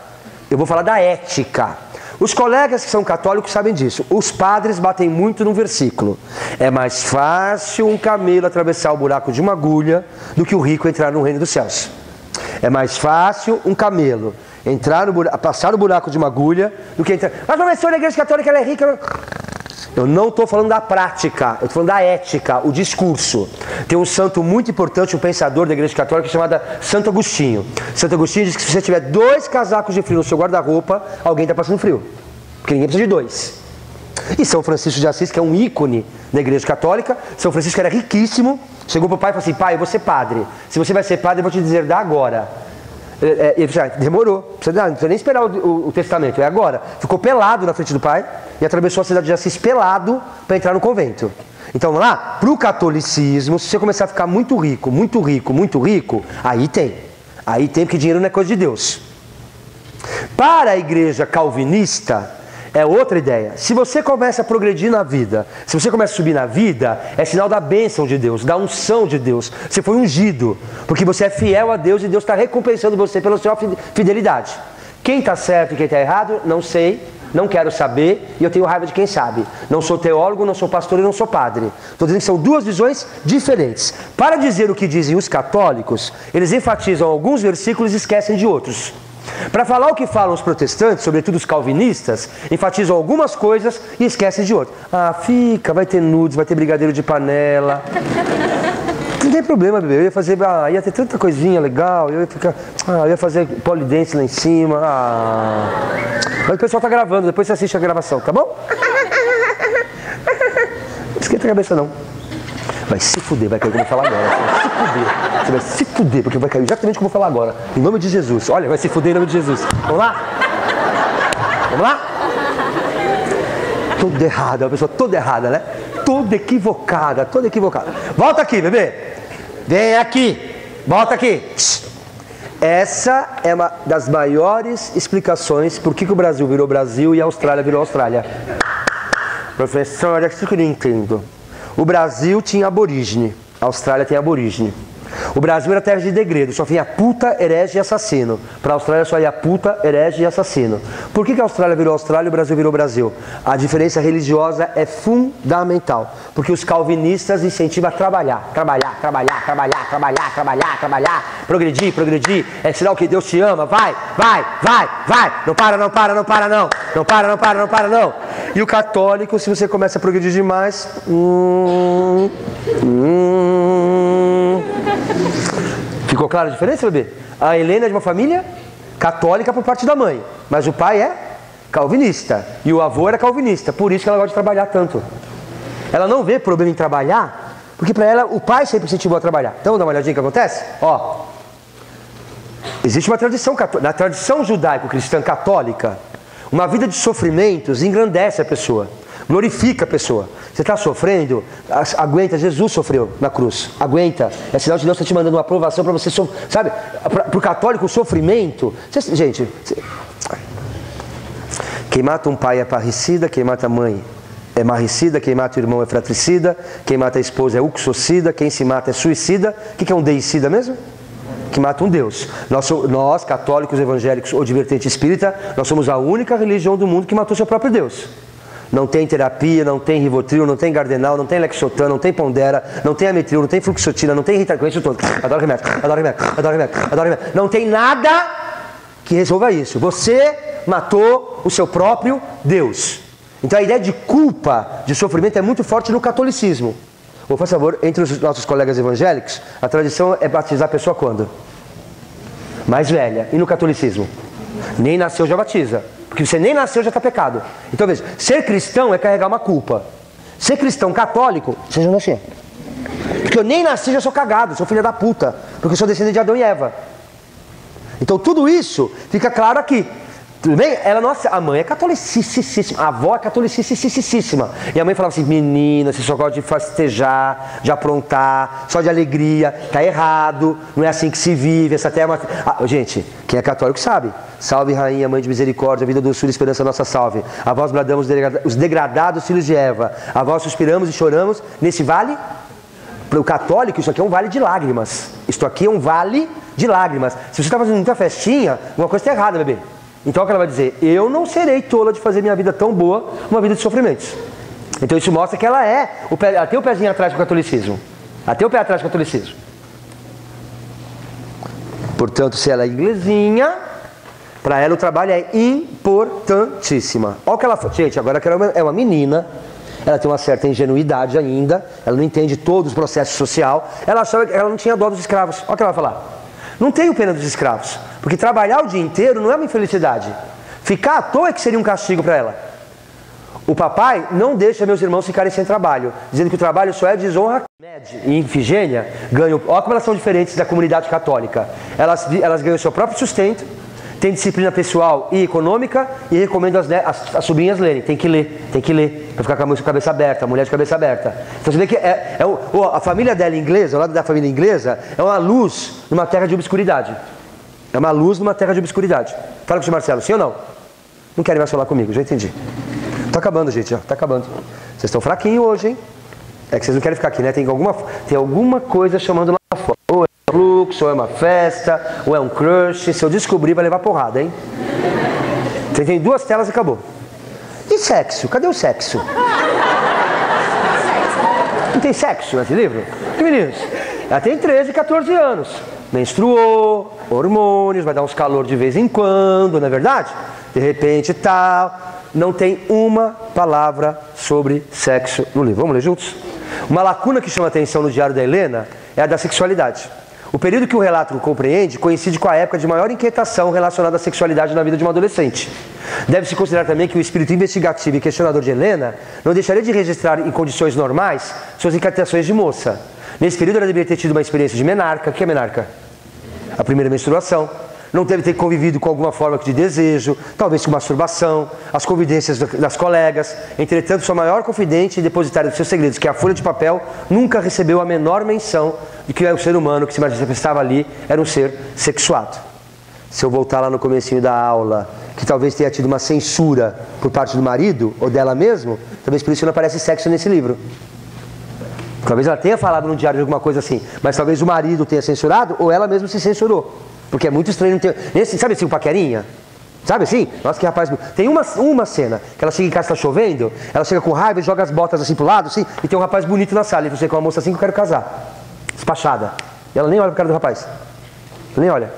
eu vou falar da ética. Os colegas que são católicos sabem disso. Os padres batem muito no versículo. É mais fácil um camelo atravessar o buraco de uma agulha do que o rico entrar no reino dos céus. É mais fácil um camelo passar no buraco de uma agulha do que entrar... Mas professor, a igreja católica ela é rica... Eu não estou falando da prática, eu estou falando da ética, o discurso. Tem um santo muito importante, um pensador da igreja católica chamado Santo Agostinho. Santo Agostinho diz que se você tiver 2 casacos de frio no seu guarda-roupa, alguém está passando frio. Porque ninguém precisa de 2. E São Francisco de Assis, que é um ícone da Igreja Católica, São Francisco era riquíssimo, chegou para o pai e falou assim: pai, eu vou ser padre. Se você vai ser padre, eu vou te dizer, dá agora. Ele falou: demorou, não precisa nem esperar o testamento, é agora. Ficou pelado na frente do pai e atravessou a cidade de Assis pelado para entrar no convento. Então vamos lá, para o catolicismo, se você começar a ficar muito rico, aí tem, porque dinheiro não é coisa de Deus. Para a igreja calvinista, é outra ideia. Se você começa a progredir na vida, se você começa a subir na vida, é sinal da bênção de Deus, da unção de Deus. Você foi ungido, porque você é fiel a Deus e Deus está recompensando você pela sua fidelidade. Quem está certo e quem está errado, não sei, não quero saber, e eu tenho raiva de quem sabe. Não sou teólogo, não sou pastor e não sou padre. Estou dizendo que são duas visões diferentes. Para dizer o que dizem os católicos, eles enfatizam alguns versículos e esquecem de outros. Para falar o que falam os protestantes, sobretudo os calvinistas, enfatizam algumas coisas e esquecem de outras. Vai ter nudes, vai ter brigadeiro de panela. Não tem problema, bebê. Eu ia fazer, ia ter tanta coisinha legal, eu ia fazer polidense lá em cima. Mas o pessoal tá gravando, depois você assiste a gravação, tá bom? Não esquenta a cabeça não. Vai se fuder, vai cair o que eu vou falar agora. Você vai se fuder, porque vai cair exatamente o que eu vou falar agora. Em nome de Jesus. Olha, vai se fuder em nome de Jesus. Vamos lá? Vamos lá? Toda errada, uma pessoa toda errada, né? Toda equivocada. Volta aqui, bebê. Vem aqui. Volta aqui. Essa é uma das maiores explicações por que o Brasil virou Brasil e a Austrália virou Austrália. Professor, é isso que eu não entendo. O Brasil tinha aborígene, a Austrália tem aborígene. O Brasil era terra de degredo, só vinha puta, herege e assassino. Para a Austrália só ia puta, herege e assassino. Por que a Austrália virou Austrália e o Brasil virou Brasil? A diferença religiosa é fundamental. Porque os calvinistas incentivam a trabalhar. Progredir. É sinal que Deus te ama. Vai. Não para não. E o católico, se você começa a progredir demais... Ficou clara a diferença, bebê? A Helena é de uma família católica por parte da mãe, mas o pai é calvinista e o avô era calvinista, por isso que ela gosta de trabalhar tanto. Ela não vê problema em trabalhar, porque para ela o pai sempre incentivou a trabalhar. Então, vamos dar uma olhadinha no que acontece? Existe uma tradição, na tradição judaico-cristã católica, uma vida de sofrimentos engrandece a pessoa, glorifica a pessoa. Você está sofrendo? Aguenta, Jesus sofreu na cruz. Aguenta. É sinal de Deus está te mandando uma aprovação para você sofrer. Sabe? Para o católico, o sofrimento... Gente, quem mata um pai é parricida, quem mata a mãe é marricida, quem mata o irmão é fratricida, quem mata a esposa é uxocida, quem se mata é suicida. O que é um deicida mesmo? Que mata um Deus. Nós, católicos, evangélicos ou de vertente espírita, nós somos a única religião do mundo que matou seu próprio Deus. Não tem terapia, não tem Rivotril, não tem Gardenal, não tem Lexotan, não tem Pondera, não tem Ametril, não tem Fluxotina, não tem Ritalina, conheço todo. Adoro remédio. Não tem nada que resolva isso. Você matou o seu próprio Deus. Então a ideia de culpa, de sofrimento é muito forte no catolicismo. Por favor, entre os nossos colegas evangélicos, a tradição é batizar a pessoa quando? Mais velha. E no catolicismo? Nem nasceu já batiza. Porque você nem nasceu já está pecado. Então veja, ser cristão é carregar uma culpa. Ser cristão católico, você já nasceu. Porque eu nem nasci já sou cagado, sou filha da puta. Porque eu sou descendente de Adão e Eva. Então tudo isso fica claro aqui. Tudo bem? A mãe é catolicíssima, a avó é catolicíssima. E a mãe falava assim: menina, você só gosta de festejar, de aprontar, só de alegria, tá errado, não é assim que se vive, essa terra é uma... gente, quem é católico sabe. Salve rainha, mãe de misericórdia, vida, doçura, esperança, nossa salve. A vós bradamos os degradados filhos de Eva, a vós suspiramos e choramos nesse vale. Para o católico, isso aqui é um vale de lágrimas. Isto aqui é um vale de lágrimas. Se você está fazendo muita festinha, uma coisa está errada, bebê. Então o que ela vai dizer? Eu não serei tola de fazer minha vida tão boa, uma vida de sofrimentos. Então isso mostra que ela tem o pezinho atrás do catolicismo. Ela tem o pé atrás do catolicismo. Portanto, se ela é inglesinha, para ela o trabalho é importantíssima. Olha o que ela fala. Gente, agora que ela é uma menina, ela tem uma certa ingenuidade ainda, ela não entende todos os processos sociais, ela achava que ela não tinha dó dos escravos. Olha o que ela vai falar. Não tenho pena dos escravos, porque trabalhar o dia inteiro não é uma infelicidade. Ficar à toa é que seria um castigo para ela. O papai não deixa meus irmãos ficarem sem trabalho, dizendo que o trabalho só é desonra. Med e Ifigênia ganham, olha como elas são diferentes da comunidade católica. Elas ganham seu próprio sustento, têm disciplina pessoal e econômica, e recomendo as sobrinhas lerem. Tem que ler, para ficar com a cabeça aberta, a mulher de cabeça aberta. Então você vê que a família dela inglesa, o lado da família inglesa, é uma luz numa terra de obscuridade. É uma luz numa terra de obscuridade. Fala com o Marcelo, sim ou não? Não querem mais falar comigo, já entendi. Tá acabando, gente, já, tá acabando. Vocês estão fraquinhos hoje, hein? É que vocês não querem ficar aqui, né? Tem alguma coisa chamando lá fora. Ou é um fluxo, ou é uma festa, ou é um crush. Se eu descobrir, vai levar porrada, hein? Você tem 2 telas e acabou. E sexo? Cadê o sexo? Não tem sexo nesse livro? Que meninos? Ela tem 13, 14 anos. Menstruou, hormônios, vai dar uns calor de vez em quando, não é verdade? De repente tal. Não tem uma palavra sobre sexo no livro. Vamos ler juntos? Uma lacuna que chama atenção no diário da Helena é a da sexualidade. O período que o relato compreende coincide com a época de maior inquietação relacionada à sexualidade na vida de uma adolescente. Deve-se considerar também que o espírito investigativo e questionador de Helena não deixaria de registrar em condições normais suas inquietações de moça. Nesse período ela deveria ter tido uma experiência de menarca. O que é menarca? A primeira menstruação. Não deve ter convivido com alguma forma de desejo, talvez com masturbação, as confidências das colegas. Entretanto, sua maior confidente e depositária dos seus segredos, que é a folha de papel, nunca recebeu a menor menção de que o ser humano que se manifestava ali era um ser sexuado. Se eu voltar lá no comecinho da aula, que talvez tenha tido uma censura por parte do marido ou dela mesmo, talvez por isso não aparece sexo nesse livro. Talvez ela tenha falado no diário de alguma coisa assim, mas talvez o marido tenha censurado ou ela mesma se censurou. Porque é muito estranho não ter... Sabe assim, o paquerinha? Sabe assim? Nossa, que rapaz... Tem uma cena que ela chega em casa, está chovendo, ela chega com raiva e joga as botas assim pro lado, assim, e tem um rapaz bonito na sala. E você com uma moça assim que eu quero casar. Despachada. E ela nem olha pro cara do rapaz. Nem olha.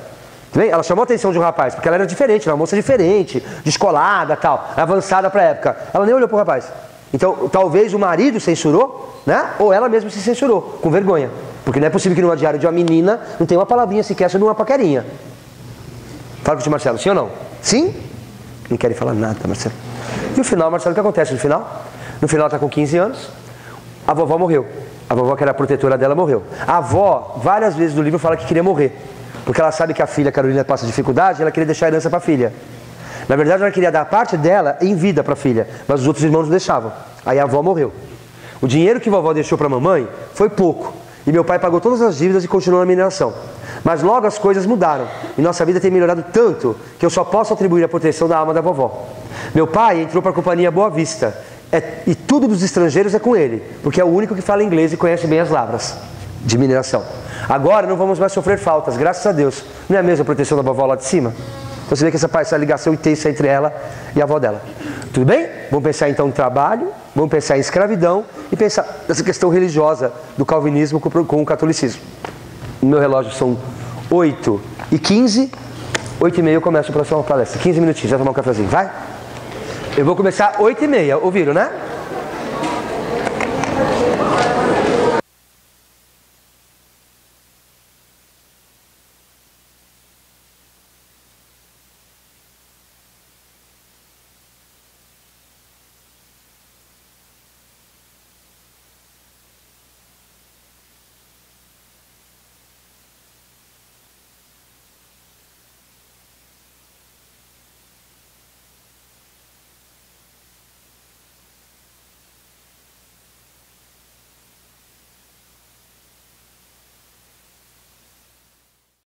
Ela chamou a atenção de um rapaz, porque ela era diferente, era uma moça diferente, descolada, tal, avançada pra época. Ela nem olhou pro rapaz. Então, talvez o marido censurou, né? Ou ela mesma se censurou, com vergonha. Porque não é possível que numa diário de uma menina não tenha uma palavrinha sequer sobre uma paquerinha. Fala com o tio Marcelo, sim ou não? Sim? Não querem falar nada, Marcelo. E o final, Marcelo, o que acontece no final? No final ela está com 15 anos, a vovó morreu. A vovó que era a protetora dela morreu. A avó, várias vezes no livro, fala que queria morrer. Porque ela sabe que a filha Carolina passa dificuldade e ela queria deixar a herança para a filha. Na verdade, ela queria dar a parte dela em vida para a filha, mas os outros irmãos não deixavam. Aí a avó morreu. O dinheiro que a vovó deixou para a mamãe foi pouco. E meu pai pagou todas as dívidas e continuou na mineração. Mas logo as coisas mudaram. E nossa vida tem melhorado tanto que eu só posso atribuir a proteção da alma da vovó. Meu pai entrou para a companhia Boa Vista. E tudo dos estrangeiros é com ele. Porque é o único que fala inglês e conhece bem as lavras de mineração. Agora não vamos mais sofrer faltas, graças a Deus. Não é a mesma proteção da vovó lá de cima? Então você vê que essa ligação intensa entre ela e a avó dela. Tudo bem? Vamos pensar então em trabalho, vamos pensar em escravidão e pensar nessa questão religiosa do calvinismo com o catolicismo. No meu relógio são 8h15, 8h30 eu começo a próxima palestra. 15 minutinhos, vai tomar um cafezinho, vai? Eu vou começar 8h30, ouviram, né?